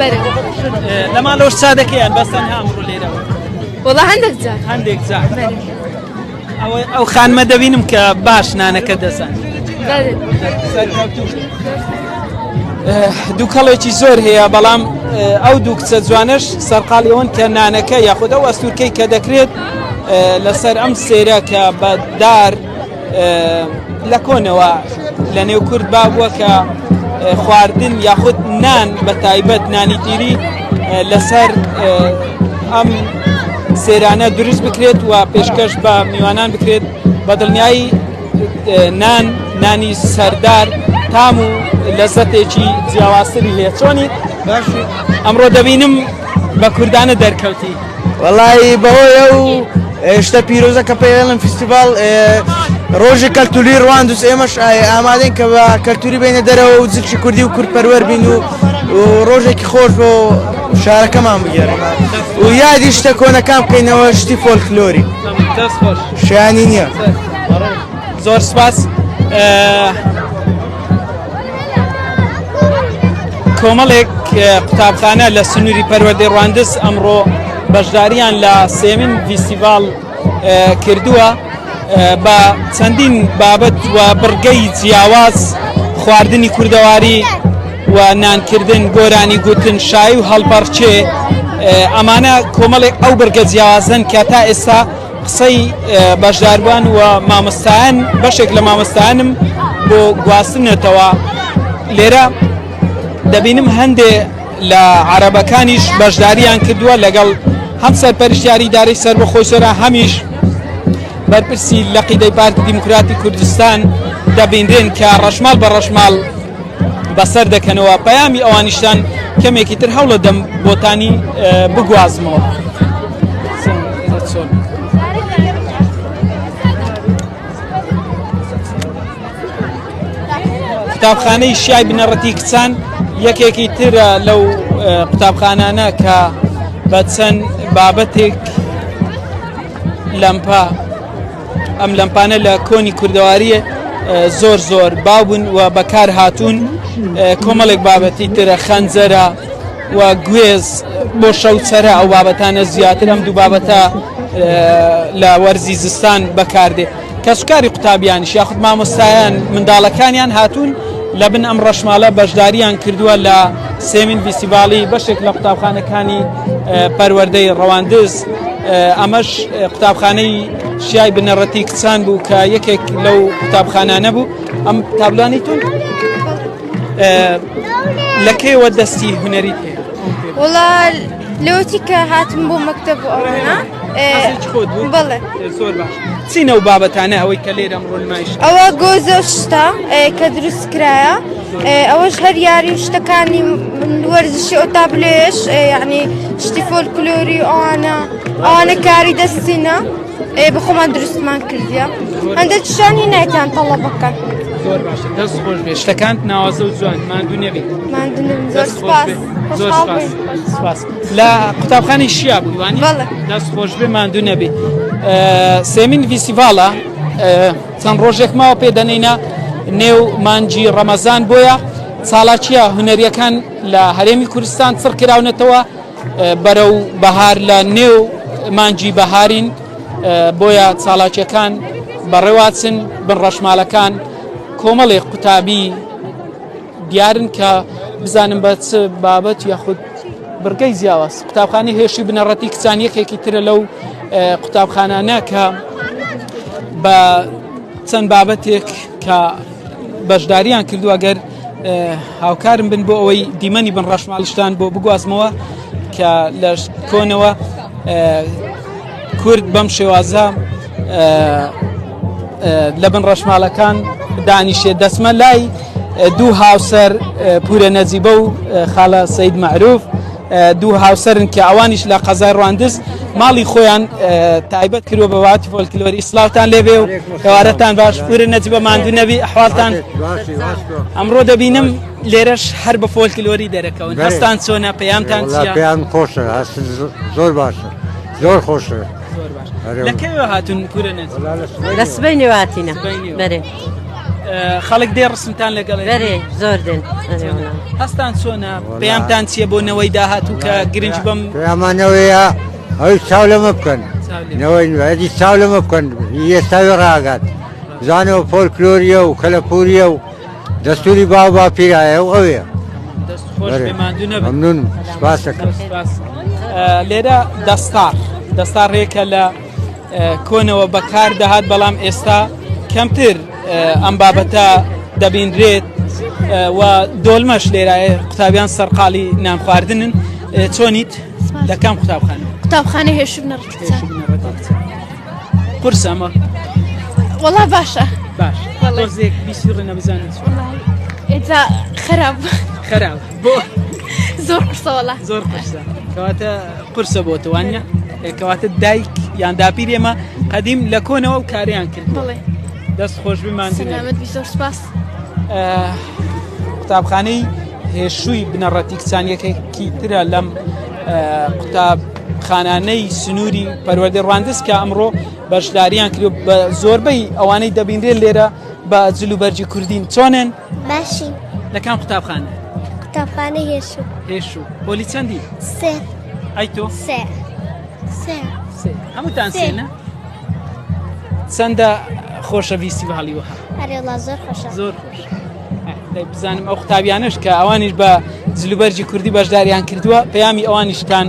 لە ماڵەوەش چادەکەیان بەستان ئەمڕۆ لێرەوە؟ وەڵا هەندێک جار. هەندێک جار. ئەو خانمە دەبینم کە باش نانەکە دەزان. دووکەڵێکی زۆر هەیە بەڵام ئەو دوو کچە جوانش سەرقاڵی ئەوەن کە نانەکە یاخود ئەو ئەستورکەی کە دەکرێت لەسەر ئەم سێرە کە بە دار لە کۆنەوە لە نێو کورد بابووە کە خواردن یاخود نان بە تایبەت نانی تیری لەسەر ئەم سێرانە دروست بکرێت و پێشکەش بە میوانان بکرێت بە دڵنیایی نانی سەردار تام و لەزەتێکی جیاوازتری هەیە. چۆنی ئەمڕۆ دەبینم بە کوردانە دەرکەوتی. وەڵی بەهۆی ئەو شتە پیرۆزە کە پێڵم فیستیڤال ڕۆژی کەلتوری ڕواندوس ئێمەش ئامادەین کە بە کەلتوری بینە دەرەوە و جلشی کوردی و کورد بین و ڕۆژێکی خۆش بۆ شارەکەمان بگێڕین و یادی شتە کۆنەکان بکەینەوە شتی فۆلکلۆری شایانی نییە. زۆر سپاس. کۆمەڵێک قوتابخانە لە سنووری پەروەردەی ڕواندز ئەمڕۆ بەشداریان لە سێمین فیستیڤال کردووە بە چەندین بابەت و بڕگەی جیاواز خواردنی کوردەواری و نانکردن، گۆرانی گوتن، شای و هەڵپەرچێ. ئەمانە کۆمەڵێک ئەو بڕگە جیاوازن کە تا ئێستا قسەی بەشداربوان و مامۆستایان بەشێک لە مامۆستایانم بۆ گواستنێتەوە. لێرە دەبینم هەندێ لە عەرەبەکانیش بەشداریان کردووە لەگەڵ هەم سەرپەرشتیاری ئیدارەی سەربەخۆی سۆران هەمیش بەرپرسی لەقیدەی پارتی دیموکراتی کوردستان دەبینرێن کە ڕەشماڵ بە ڕەشماڵ بەسەر دەکەنەوە. پەیامی ئەوانیشتان کەمێکی تر هەوڵە دەم بۆتانی بگوازمەوە. قوتابخانەی شیای بنەڕەتی کچان یەکێکی ترە لەو قوتابخانانە کە بە چەند بابەتێک لەمپا ئەم لەمپانە لە کۆنی کوردەواریە زۆر باوبوون و بەکار هاتوون. کۆمەڵێک بابەتی ترە خەنجەرە و گوێز بۆ شەوچەرە ئەو بابەتانە زیاتر ئەم دوو بابەتە لە وەرزی زستان بەکاردێ. کەسوکاری قوتابیانیش یاخود مامۆستایان منداڵەکانیان هاتوون لە بن ئەم ڕەشماڵە بەشداریان کردووە لە سێمین فیستیڤاڵی بەشێک لە قوتابخانەکانی پەروەردەی ڕەواندز. ئەمەش قوتابخانەی شیای بنەڕەتی کچان بوو کە یەکێک لەو قوتابخانانە بوو. ئەم تابلانیتون لە کێوە دەستی هونەریت هەیە؟ وڵا لەوەتی کە هاتم بۆ مەکتەب ئەوانە بڵێ زۆر باش. چینە و بابەتانە ئەوەی کە لێرە ئەمڕۆ نمایش ئەوە گۆزە شتە کە دروست کرایە، ئەوەش هەر یاری شتەکانی وەرزشی ئۆتابلێش یعنی شتی فۆلکلۆری ئەوانە کاری دەستینە بخۆمان دروستمان کردیە. هەندێک شتانی نایتان تەڵەب بکەن. زۆر باشە، دەست خۆش بێ. شتەکانت ناوازە و جوان ماندوو نەبێت. زۆر سپاس. سپاس. لە قوتابخانەی شیا بوویوانی؟ دەست خۆش بێ ماندوو نەبێ. سێمین فیستیڤاڵە چەند ڕۆژێک ماوە پێدەنینە نێو مانجی ڕەمەزان بۆیە چالاکیە هونەریەکان لە هەرێمی کوردستان چڕ کراونەتەوە بەرەو بەهار لە نێو مانجی بەهارین، بۆیە چالاکیەکان بەڕێواچن بن ڕەشماڵەکان کۆمەڵێک قوتابی دیارن کە بزانم بە چ بابەت یاخود بڕگەی جیاواز. قوتابخانەی هێشتی بنەڕەتی کچان یەکێکی ترە لەو قوتابخانانە کە بە چەند بابەتێک کە بەشداریان کردووە گەر هاوکارم بن بۆ ئەوەی دیمەنی بن ڕەشماڵشتان بۆ بگوازمەوە کە لە کۆنەوە کورد بەم شێوازە لە بن ڕەشماڵەکان دانیشێ. دەسمە لای دوو هاوسەر پورە نەجیبە و خاڵە سەید مەعروف، دوو هاوسەرن کە ئەوانیش لە قەزای ڕواندز ماڵی خۆیان تایبەت کردووە بە باوەتی فۆلکلۆری. ئیسلااوتان لێبێ و کەوارەتان باش. پورە نەجیبە ماندوو نەبی، ئەحواڵتان ئەمڕۆ دەبینم لێرەش هەر بە فۆلکلۆری دەرەکەون. هەستان چۆنە؟ پەیامتان چییە؟ پێیان خۆشە، زۆر باشە، زۆر خۆشە. لەکەوێ هاتون پورە نەجیب؟ لە سبەی نێواتینە. بەرێ خەڵک دێ ڕسمتان لەگەڵ بەرێ زۆر دێن. هەستان چۆنە؟ پەیامتان چییە بۆ نەوەی داهاتوو کە گرنج بەم پەیامانەوەیە ئەوی چاو لەمە بکەن، نەوەی نوێدی چاو لەمە بکەن، ئێستاوی ڕاگات زانەوە فۆلکلۆریە و کەلەپوریە و دەستوری باو باپیرایە و ئەوەیە. مەمنونم، سپاس دەکەم. لێرە دەستارێکە لە کۆنەوە بەکار دەهات، بەڵام ئێستا کەمتر ئەم بابەتە دەبینرێت و دۆلمەش لێرایە قوتابیان سەرقاڵی نان خواردنن چۆنیت لە کام قوتابخانە؟ قوتابخانەی هێشوو بنەڕەتی کچان. قورس ئەمە وەڵا باشە باش ڕۆزێک بیسیڕێ نەبزانێت ئێجا خراپ بۆ زۆر قورسە وەڵا زۆر قورسە کەواتە قورسە بۆ توانە کەواتە دایک یان داپیر ئێمە قەدیم لە کۆنەوە و کاریان کرد دەست خۆش بماندنێت زۆر سپاس. قوتابخانەی هێشووی بنەڕەتی کچان یەکێکی ترە لەم قوتابخانانەی سنووری پەروەردەی ڕواندز کە ئەمڕۆ بەشداریان کرد بە زۆربەی ئەوانەی دەبینرێت لێرە بە جلوبەرجی کوردین چۆنن؟ باشین. لە کام قوتابخانە؟ قوتابخانەی هێشوو. پۆلی چەندی؟ سێ. ئەی تۆ؟ سێ. هەمووتان سێنە؟ چەندە خۆشەویستی بەهاڵی وەها؟ هەرێڵا زۆر خۆشە. زۆر خۆش. بزانم ئەو قوتابیانش کە ئەوانیش بە جلوبەرجی کوردی بەشداریان کردووە پەیامی ئەوانیشتان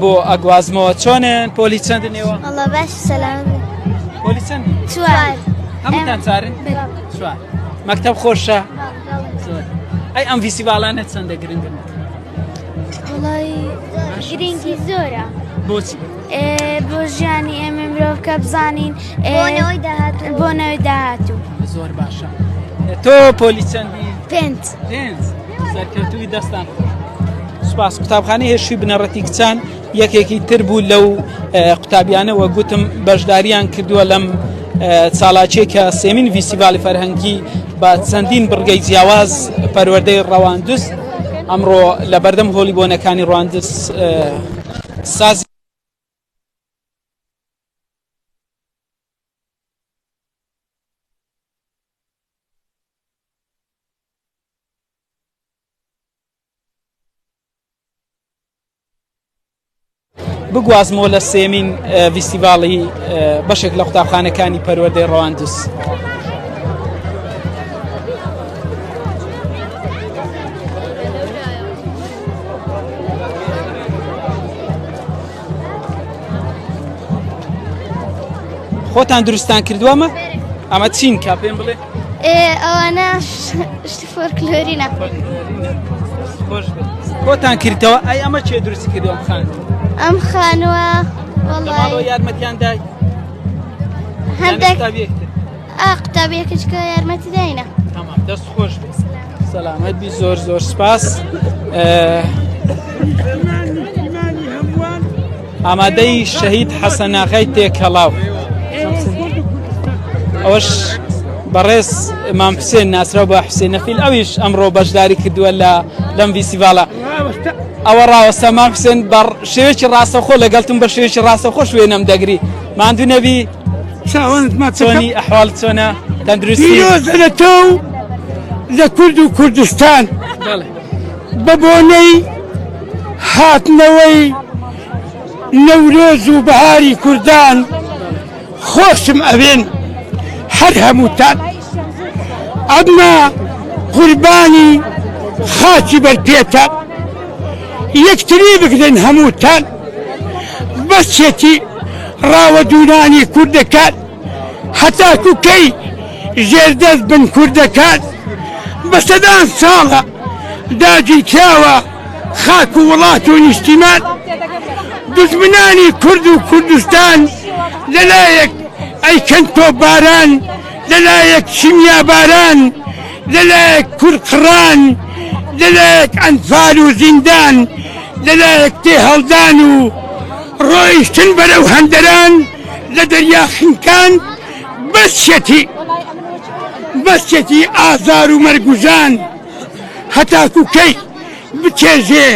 بۆ ئەگوازمەوە چۆنن پۆلی چەندنێوە؟ ئەڵڵا باش سەلام. پۆلی چەند؟ چوار. هەمووتان چارن؟ چوار. مەکتەب خۆشە؟ ئەی ئەم ڤیسیڤالانە چەندە گرنگن؟ وڵای گرنگی زۆرە. بۆچی؟ بۆ ژیانی ئێمە مرۆڤکە بزانین بۆ نەوەی داهاتوو. زۆر باشە. تۆ پۆلی چەندی؟ پێنج. سەرکەوتووی دەستان خۆش. سوپاس. قوتابخانەی هێشووی بنەڕەتی کچان یەکێکی تر بوو لەو قوتابیانەوە گوتم بەشداریان کردووە لەم چالاکیە کە سێمین ڤیسیڤالی فەرهەنگی بە چەندین بڕگەی جیاواز پەروەردەی ڕەواندز ئەمڕۆ لە بەردەم هۆلی بۆنەکانی ڕواندز سازی بگوازمەوە لە سێمین ڤیسیڤاڵی بەشێک لە قوتابخانەکانی پەروەردەی ڕەواندز. خۆتان دروستان کردووەمە؟ ئەمە چین کا پێم بڵێ؟ ئەوانە شتی فۆلکلۆرینە. خۆتان کردەوە ئەی ئەمە چێ دروستی کردووە ئەم خانە؟ ئەم خانووە وەڵای یارمەتیان دای؟ هەندێک قوتابیەکەچکە یارمەتی داینە. تەمام دەست خۆش بێ. سەلامەت بی زۆر زۆر سپاس. ئامادەی شەهید حەسەن ئاغای تێکەڵاو ئەوەش بەڕێز مام حوسێن ناسراو بە حوسێن نەفیل ئەویش ئەمڕۆ بەشداری کردووە لەم ڤیسیڤاڵە. ئەوە ڕاوەستە مام حوسێن بە شێوێکی ڕاستەوخۆ لەگەڵتم بە شێوێکی ڕاستەوخۆ شوێنەم دەگری ماندوو نەبی چۆنی ئەحواڵ چۆنە تەندروستی؟ پیرۆزە لە تۆ لە کورد و کوردستان بە بۆنەی هاتنەوەی نەورۆز و بەهاری کوردان خۆشم ئەوێن هەر هەمووتان ئەمە قوربانی خاچی بەرپێتە یەکتری بگرن هەمووتان بەسێتی ڕاوەدوورانی کوردەکان هەتاکو کەی ژێردەست بن کوردەکان بە سەدان ساڵە داگیرکراوە خاک و وڵات و نیشتیمان دژمنانی کورد و کوردستان لەلایەک ئەیکەن تۆ باران لەلایەک شیمیا باران لەلایەک کورقڕان لەلایەک ئەنفال و زیندان لەلایەک تێ هەڵدان و ڕۆیشتن بەرەو هەندەران لە دەریا خینکان بەسێتی ئازار و مەرگوژان هەتاکو کەی بچێژێ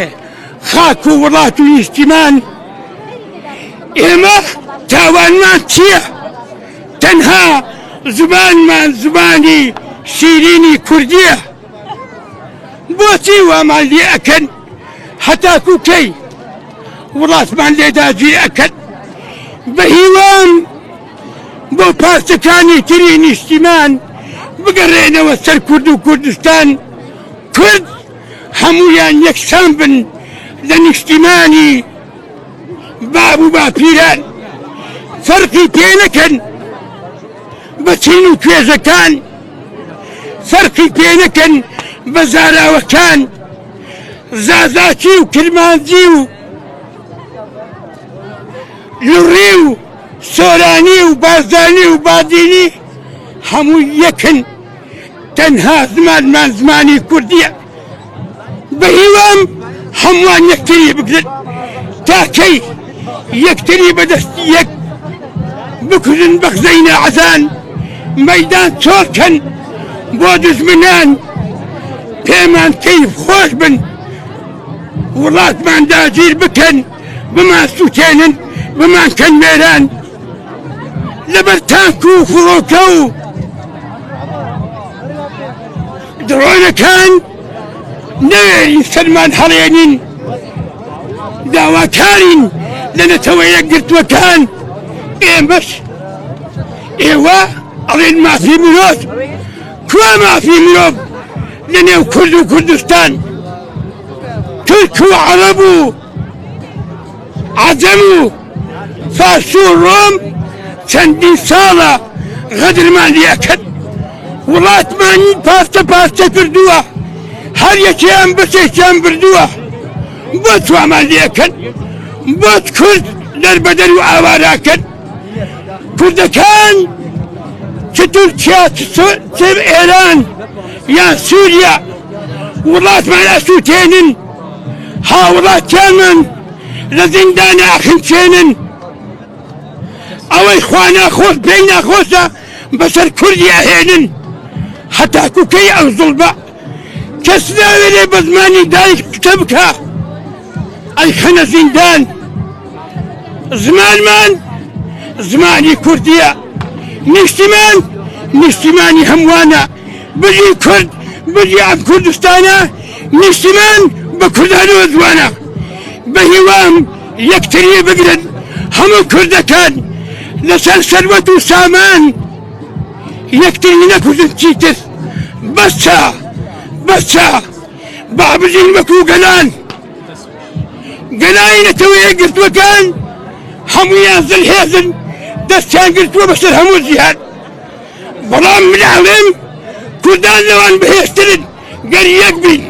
خاک و وڵات و نیشتیمان ئێمە تاوانمان چییە؟ تەنها زبانمان زبانی شیرینی کوردیە بۆچی وامان لێ ئەکەن هەتاکو کەی وڵاتمان لێداگیر ئەکەن بە هیوان بۆ پارچەکانی تری نیشتیمان بگەڕێنەوە سەر کورد و کوردستان کورد هەمویان یەکسان بن لە نیشتیمانی باب و باپیران فەرقی پێ نەکەن بە چین و توێژەکان فەرقی پێ نەکەن بە زاراوەکان زازاکی و کرمانجی و لوڕی و سۆرانی و بازدانی و بادینی هەموو یەکن تەنها زمانمان زمانی کوردیە بە هیوام هەمووان یەکتری بگرن تاکەی یەکتری بەدەستی یەک بکوژن بە قزەی نەعەزان مەیدان چۆڵکەن بۆ دژمنان پێمان کەیف خۆش بن وڵاتمان داگیر بکەن بمان سووتێنن بمان کەن وێران لەبەر تانک و فڕۆکە و درۆنەکان نەوێرین سەرمان هەڵێنین داواکارین لە نەتەوە یەکگرتووەکان ئێمەش ئێوە ئەڵێن مافی مرۆڤ کوا مافی مرۆڤ لە نێو کورد و کوردستان تورک و عەرەب و عەجەم و فارس و ڕۆم چەندین ساڵە غەدرمان لێکرد وڵاتمانی پارچە پارچە کردووە هەر یەکیان بەچێکیان بردووە بۆ توامان لێکرد بۆت کورد دەربەدەر و ئاواراکرد کوردەکان چ تورکیا چ ئێران یان سووریا وڵاتمان ئەسووتێنن هاوڵاتیانمان لە زیندانە ئەخنچێنن ئەوەی خوا ناخۆش پێی ناخۆشە بەسەر کوردی ئەهێنن هەتاکوکەی ئەو زوڵبە کەس ناوێنێ بە زمانی دایک قسە بکە ئەیخەنە زیندان زمانمان زمانی کوردیە نیشتیمان نیشتیمانی هەمووانە بژی کورد بژی ئەم کوردستانە نیشتیمان بە کوردانەوە جوانە بە هیوام یەکتری بگرن هەموو کوردەکان لەسەر سەروەت و سامان یەکتری نەکوژن چیتر بەسە بەسە با بژین وەکو گەلان گەلایەتەوە یەکگرتووەکان هەموویان زلهێزن دەستیان گرتووە بەسەر هەموو جیهان بەڵام من ئەڵێم کوردان لەوان بەهێزترن گەر یەک بین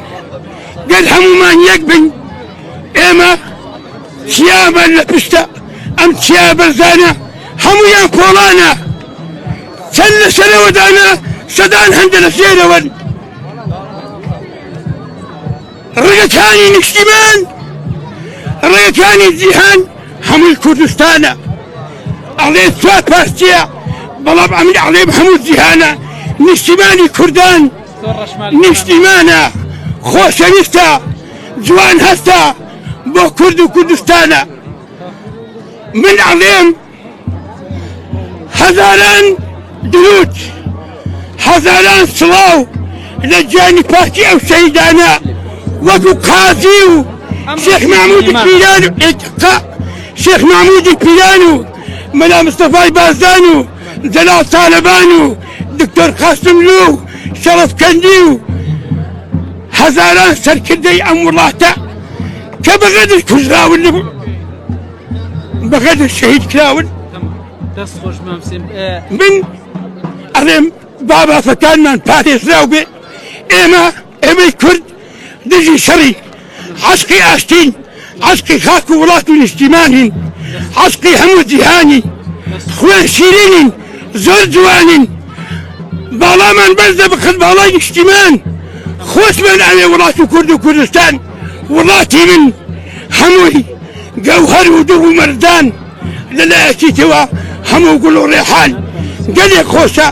گەر هەموومان یەک بین ئێمە چیامان لە پشتە ئەم چیا بەرزانە هەموویان کۆڵانە چەند لە سەرەوەدانە سەدان هەندە لە سێرەوەن ڕێگەکانی نیشتیمان ڕێگەکانی جیهان هەمووی کوردستانە ئەڵێ چوار پارچەیە بەڵام ئەمن ئەڵێم هەموو جیهانە نیشتیمانی کوردان نیشتیمانە خۆشەویستە جوان هەستە بۆ کورد و کوردستانە من ئەڵێم هەزاران درود هەزاران سڵاو لە گیانی پاکی ئەو شەهیدانە وەکو قازی و شێخ مەحموودی پیران و شێخ مەحموودی پیران و مەلا مستەفای بازدان و جەلال تالەبان و دکتۆر قاسم لو و شەرەفکەندی و هەزاران سەرکردەی ئەم وڵاتە کە بەغەدر کوژراون بەغەدر شەهید کراون من ئەڵێم بابافەکانمان پارێزراو بێ ئێمەی کورد دژی شەڕی عەشقی ئاشتین عەشقی خاک و وڵات و نیشتیمانین عەشقی هەموو جیهانی خوێن شیرینین زۆر جوانین باڵامان بەرزە بخت باڵای نیشتیمان خۆشمان ئەوێ وڵات و کورد و کوردستان وڵاتی من هەمووی گەوهەر و دوو و مەردان لەلایەکیتەوە هەموو گوڵ و ڕێحان گەلێک خۆشە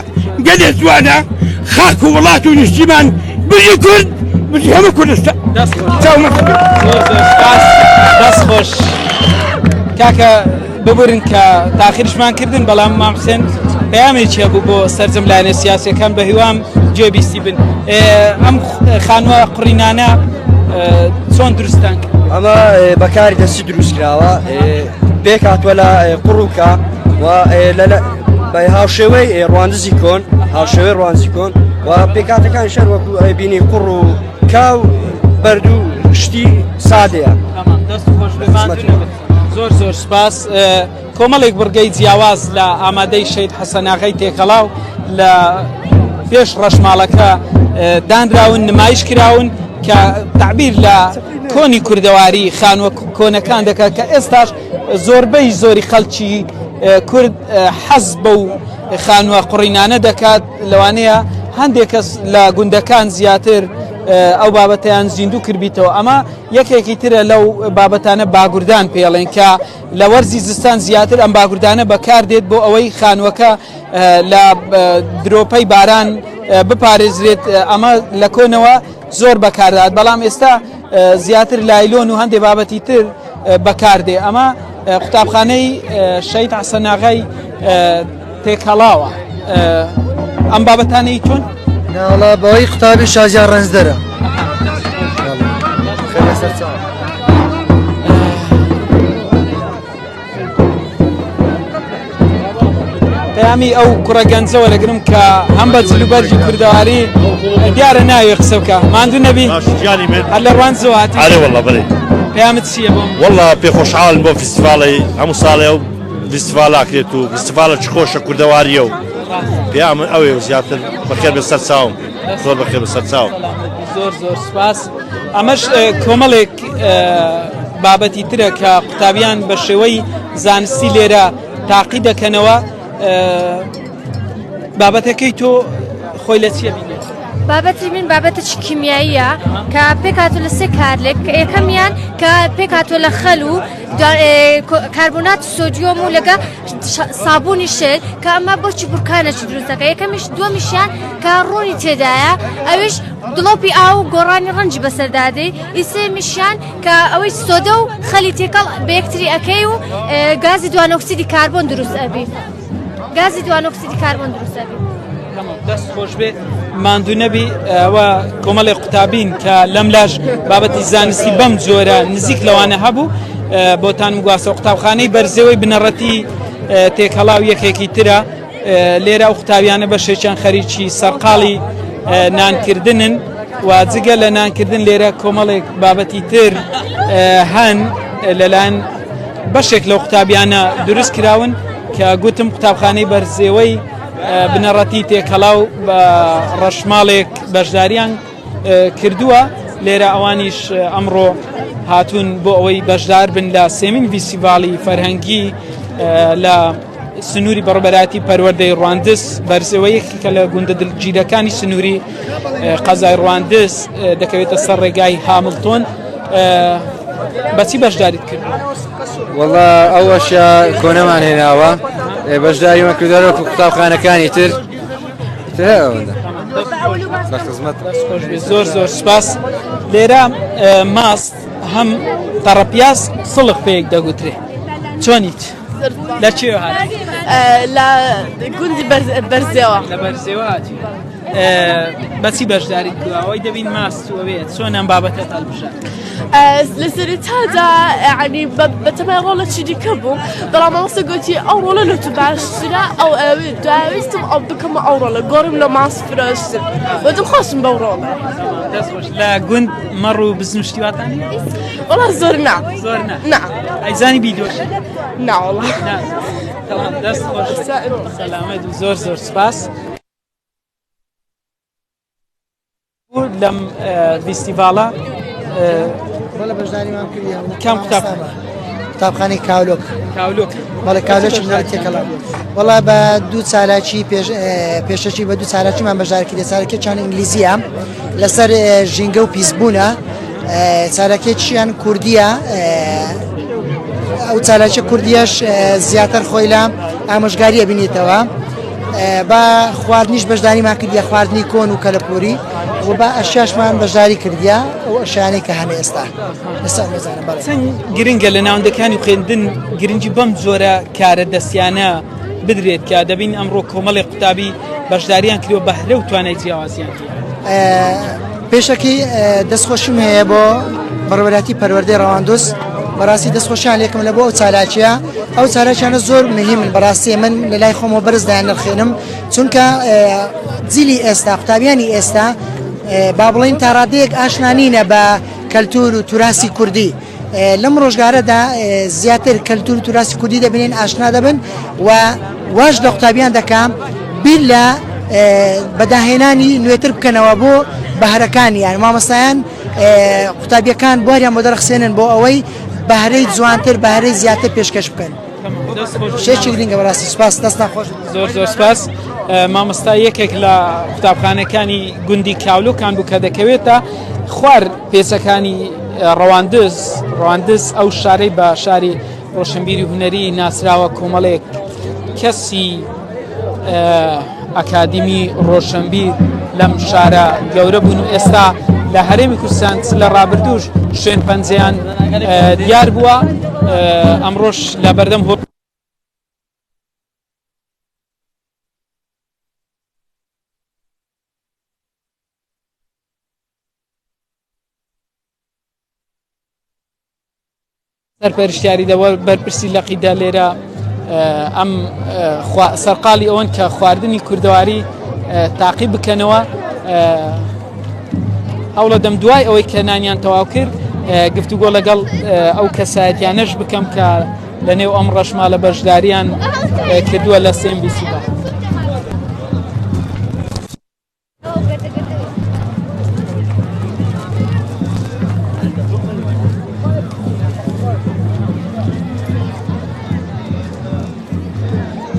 گەلێک جوانە خاک و وڵات و نیشتیمان بژی کورد بژی هەموو کوردستان دەست خۆش کاکە ببورن کە تاخیرشمان کردن بەڵام مام حوسێن پەیامێکیە بوو بۆ سەرجەملایەنە سیاسیەکان بە هیوام گوێبیستی بن ئەم خانووە قڕینانە چۆن دروستان کرد ئەمە بەکاری دەستی دروست کراوە پێک هاتووە لە قوڕووکە و بە هاوشێوەی ڕواندزی کۆن هاوشێوەی ڕوانزی کۆن و پێکاتەکان شەر وەکو بینی قوڕ و کاو بەرد و شتی سادەیە زۆر زۆر سپاس کۆمەڵێک بڕگەی جیاواز لە ئامادەی شەید حەسەن ئاغای تێکەڵاو لە پێش ڕەشماڵەکە دانراون نمایش کراون کە تعبیر لە کۆنی کوردەواری خانوە کۆنەکان دەکات کە ئێستاش زۆربەی زۆری خەڵکی کورد حەز بەو خانوە قوڕینانە دەکات لەوانەیە هەندێک کەس لە گوندەکان زیاتر ئەو بابەتیان زیندوو کردبیتەوە ئەمە یەکێکی ترە لەو بابەتانە باگوردان پێڵێن کە لە وەرزی زستان زیاتر ئەم باگوردانە بەکاردێت بۆ ئەوەی خانوەکە لە درۆپەی باران بپارێزرێت ئەمە لە کۆنەوە زۆر بەکاردات بەڵام ئێستا زیاتر لایلۆن و هەندێک بابەتی تر بەکاردێ ئەمە قوتابخانەی شەید حەسەن ئاغای تێکەڵاوە ئەم بابەتانەی چۆن؟ ناوڵا بەوەی قوتابی شازیان ڕەنجدەرە پەیامی ئەو کوڕە گەنجەوە لەگرم کە هەم بە جلوبەرجی کوردەواری دیارە ناوێ قسە بکە ماندوو نەبی هەر لە ڕوان زۆ هاتی ئارێ وەڵڵا بڵێ پەیامت چییە بۆم؟ وەڵڵا پێخۆشحاڵم بۆ فیستیڤاڵی هەموو ساڵێ و فیستیڤاڵاکرێت و فیستیڤاڵە چ خۆشە کوردەواریە و پێیامن ئەوێ زیاتر بەخێر بەسەر چاوم زۆر بەخێر بەسەر چاوم زۆر زۆر سپاس ئەمەش کۆمەڵێک بابەتی ترە کە قوتابیان بە شێوەی زانستی لێرە تاقی دەکەنەوە بابەتەکەی تۆ خۆی لە چیە بینێت؟ بابەتی من بابەتێکی کیمیاییە کە پێکاتۆ لە سێ کارلێک یەکەمیان کە پێکاتۆ لە خەل و کاربۆنات سۆدیۆم و لەگە سابوونی شێر کە ئەمە بۆچی بورکانەکی دروستەکە یەکەمیش دووەمیشیان کە ڕۆنی تێدایە ئەوش دڵۆپی ئاو و گۆڕانی ڕەنجی بەسەردادەی ئیسێمیشیان کە ئەوەی سۆدە و خەلی تێکەڵ بە یەکتری ئەەکەی و گازی دوانۆکسیدی کاربۆن دروست ئەبی گازی دوانۆکسیدی کاربۆن دروست ئەبی دەست خۆش بێ ماندوو نەبی ئەوە کۆمەڵی قوتابین کە لەم لاش بابەتی زانستی بەم جۆرە نزیک لەوانە هەبوو بۆتان گواسە قوتابخانەی بەرزەوەی بنەڕەتی تێکەڵاو یەکێکی ترە لێرە ئەو قوتابیانە بەشێکیان خەریکی سەرقاڵی نانکردنن و جگە لە نانکردن لێرە کۆمەڵێک بابەتی تر هەن لەلایەن بەشێک لەو قوتابیانە دروست کراون کە گوتم قوتابخانەی بەرزەوەی بنەڕەتی تێکەڵاو بە ڕەشماڵێک بەشداریان کردووە لێرە ئەوانیش ئەمڕۆ هاتوون بۆ ئەوەی بەشدار بن لە سێمین فیستیڤاڵی فەرهەنگی لە سنووری بەڕێبەراتی پەروەردەی ڕواندز بەرزەوەیەکی کە لە گوندە دڵگیرەکانی سنووری قەزای ڕواندز دەکەوێتە سەر ڕێگای هامڵتۆن بەچی بەشداریت کرد؟ وەڵا ئەو ئەشیا کۆنەمان هێناوە بەشداریمە کردەوە قوتابخانەکانی تر زۆر زۆر سپاس لێرە ماست هەم تەڕەپیاز سڵق پێیەک دەگوترێ چۆنیت؟ لە چێ هات؟ لە گوندی بەرزەوە لە بەرزەوە هاتی بەچی بەشداریت کردووە ئەوەی دەبین ماست وەبێت چۆن ئەم بابەتە هەڵبژات؟ لە سەرەتادا یعنی بەتەمای ڕۆڵەکی دیکە بووم بەڵام مامۆستا گوتی ئەو ڕۆڵە لە تو باشترە ئەو دوایویستم ئەو بکەمە ئەو ڕۆڵە گۆڕم لە ماست فرۆشتر بە دڵخۆشم بەو ڕۆڵە لە گوند مەڕ و بزنشتیواتانی؟ وەڵا زۆر نا زۆر نا ئەیزانی بیدۆشی؟ نا وەڵا دەست خۆش سەلامەت و زۆر زۆر سپاس لەم فیستیڤاڵە کام قوتابخانەی کاولۆک بەڵێ کاولۆکی بنەڕەتی تێکەڵاو وەڵا بە دوو چالاکی پێشەکی بە دوو چالاکیمان بەشدارکرد چارەکێکیان ئینگلیزیە لەسەر ژینگە و پیسبوونە چارەکێکیان کوردیە ئەو چالاکی کوردیەش زیاتر خۆی لە ئامۆژگاریە بینیتەوە بە خواردنیش بەشداریمان کردیە خواردنی کۆن و کەلەپوری و بە ئەشیاشمان بەشداری کردیە ئەو ئەشیانەی کە هەنە ئێستا لەسەر مێزانە بەڵێ چەند گرنگە لە ناوەندەکانی خوێندن گرنگی بەم جۆرە کارە دەستیانە بدرێت کە دەبین ئەمڕۆ کۆمەڵی قوتابی بەشداریان کردووە بەهرە و توانای جیاوازیان پێشەکی دەستخۆشیم هەیە بۆ بەڕێوەبەراتی پەروەردەی ڕەواندز بەڕاستی دەستخۆشیان لێکم لە بۆ ئەو چالاکیە ئەو چالاکیانە زۆر مهمن بەڕاستی من لە لای خۆمەوە بەرزدایان نرخێنم چونکە جیلی ئێستا قوتابیانی ئێستا با بڵین تا ڕادەیەک ئاشنانینە بە کەلتور و توراسی کوردی لەم ڕۆژگارەدا زیاتر کەلتور و توراسی کوردی دەبینێن ئاشنا دەبن و واش لە قوتابیان دەکەم بیر لە بەداهێنانی نوێتر بکەنەوە بۆ بەهرەکانی یان مامۆستایان قوتابیەکان بۆریان بۆ دەرەخسێنن بۆ ئەوەی بەهرەی جوانتر بەهرەی زیاتر پێشکەش بکەن. شێکی گرنگە بەڕاستی سپاس دەستان خۆش زۆر سپاس مامۆستا یەکێک لە قوتابخانەکانی گوندی کاولوکان بوو کە دەکەوێتە خوار پێچەکانی ڕەواندز ئەو شارەی بە شاری ڕۆشنبیری هونەری ناسراوە کۆمەڵێک کەسی ئەکادیمی ڕۆشنبیر لەم شارە گەورە بوون و ئێستا لە هەرێمی کوردستان لە ڕابردوش شوێن پەنجەیان دیار بووە ئەمڕۆژ لە بەردەم هۆ سەرپەرشتیاری دەوە بەرپرسی لەقیدا لێرە ئەم سەرقاڵی ئەوەن کە خواردنی کوردەواری تاقیب بکەنەوە هەوڵە دەم دوای ئەوەی کە نانیان تەواو کرد گفتوگۆ لەگەڵ ئەو کەسایەتیانەش بکەم کە لە نێو ئەم ڕەشمالە بەشداریان کردووە لە CNBC دا.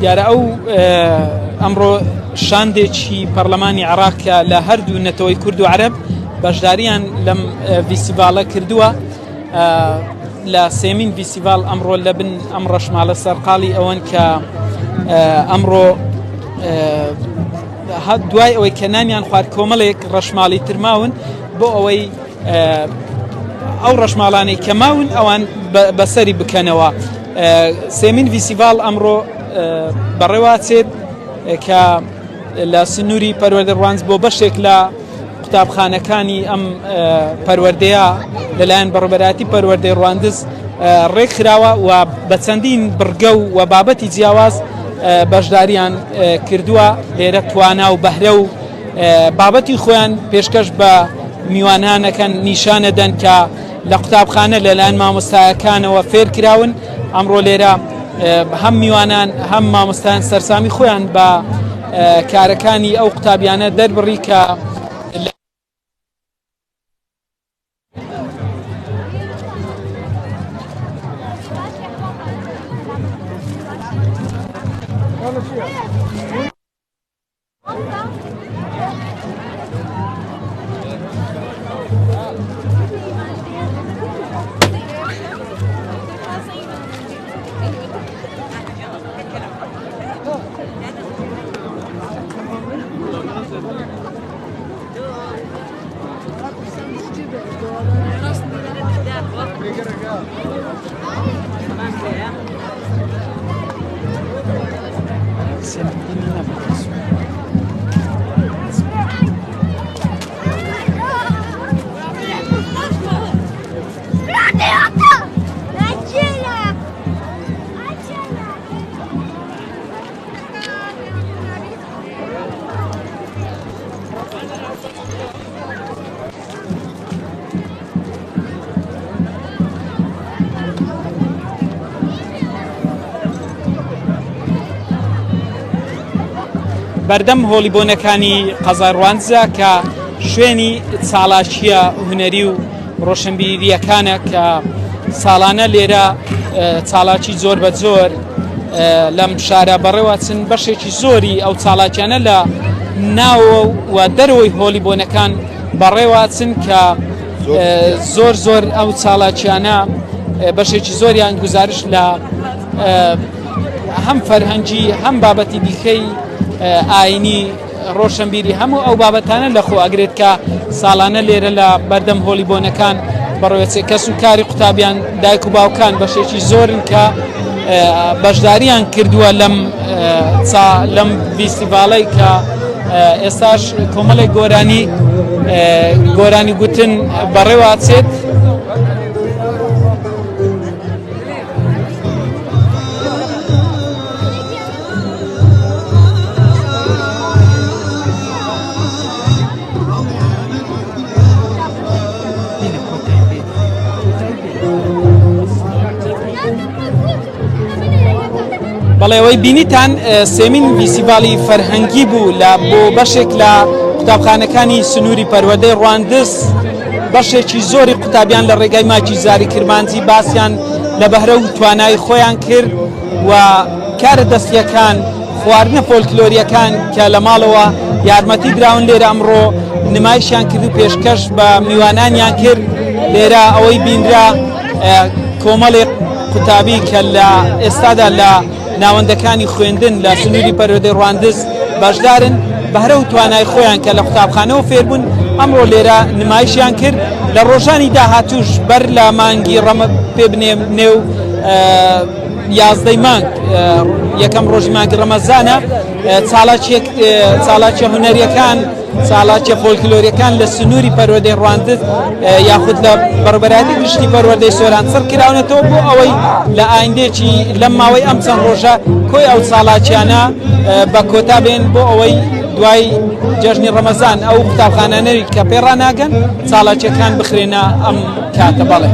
دیارە ئەو ئەمڕۆ شاندێکی پەرلەمانی عێراقە لە هەردوو نەتەوەی کورد و عەرەب بەشداریان لەم ڤیسیڤالە کردووە لە سێمین ڤیسیڤال ئەمڕۆ لە بن ئەم ڕەشمالە سەرقاڵی ئەوەن کە ئەمڕۆ دوای ئەوەی کە نانیان خوارد کۆمەڵێک ڕەشماڵی ترماون بۆ ئەوەی ئەو ڕەشماڵانەی کە ماون ئەوان بەسەری بکەنەوە. سێمین ڤیسیڤال ئەمڕۆ بەڕێواتێت کە لە سنووری پەروەردە ڕوانز بۆ بەشێک لە قوتابخانەکانی ئەم پەروەردەیە لەلایەن بەڕێبەراتی پەروەردەی ڕواندز ڕێکخراوە و بە چەندین بڕگە و بابەتی جیاواز بەشداریان کردووە لێرە توانا و بەهرە و بابەتی خۆیان پێشکەش بە میوانانەکەن نیشانەدەن کە لە قوتابخانە لەلایەن مامۆستایەکانەوە فێرکراون. ئەمڕۆ لێرە هەم میوانان هەم مامۆستایان سەرسامی خۆیان بە کارەکانی ئەو قوتابیانە دەربڕی کە بەردەم هۆلیبۆنەکانی قەزای ڕوانزە کە شوێنی چالاکیە هونەری و ڕۆشنبیریەکانە کە ساڵانە لێرە چالاکی زۆر بە زۆر لەم شارە بەڕێوە چن بەشێکی زۆری ئەو چالاکیانە لە ناوە و دەرەوەی هۆلیبۆنەکان بەڕێوە چن کە زۆر ئەو چالاکیانە بەشێکی زۆریان گزارش لە هەم فەرهەنگی هەم بابەتی دیکەی ئاینی ڕۆشنبیری هەموو ئەو بابەتانە لەخۆ ئەگرێت کە ساڵانە لێرە لە بەردەم هۆلیبۆنەکان بەڕێوەچێ کەس و کاری قوتابیان دایک و باوکان بەشێکی زۆرن کە بەشداریان کردووە لەم ڤیسیڤالەی کە ئێستاش کۆمەڵێک گۆرانی گوتن بەڕێوەچێت. بەڵێ ئەوەی بینیتان سێمین فیستیڤاڵی فەرهەنگی بوو لە بۆ بەشێک لە قوتابخانەکانی سنووری پەروەردەی ڕواندز بەشێکی زۆری قوتابیان لە ڕێگای ماچی زاری کرمانجی باسییان لە بەهرە و توانای خۆیان کرد و کارە دەستیەکان خواردنە فۆلکلۆریەکان کە لە ماڵەوە یارمەتی دراون لێرە ئەمڕۆ نمایشیان کرد و پێشکەش بە میوانانیان کرد لێرە ئەوەی بینرا کۆمەڵێک قوتابی کە لە ئێستادا لە ناوەندەکانی خوێندن لە سنووری پەروەردەی ڕواندز بەشدارن بەهرە و توانای خۆیان کە لە قوتابخانەوە فێربوون ئەمڕۆ لێرە نمایشیان کرد لە ڕۆژانی داهاتوش بەر لە مانگی ڕەمە پێ بنێ نێو 11 مانگ یەکەم ڕۆژی مانگی ڕەمەزانە چالاکیە هونەریەکان چالاکیە فۆلکلۆریەکان لە سنووری پەروەردەی ڕواندز یاخود لە بەڕێوەبەری گشتی پەروەردەی سۆران سەر کراونەتەوە بۆ ئەوەی لە ئایندێکی لەم ماوەی ئەم چەند ڕۆژە کۆی ئەو چالاکیانە بە کۆتا بێن بۆ ئەوەی دوای جەژنی ڕەمەزان ئەو قوتابخانانەی کە پێڕاناگەن چالاکیەکان بخرێنە ئەم کاتە بەڵێ.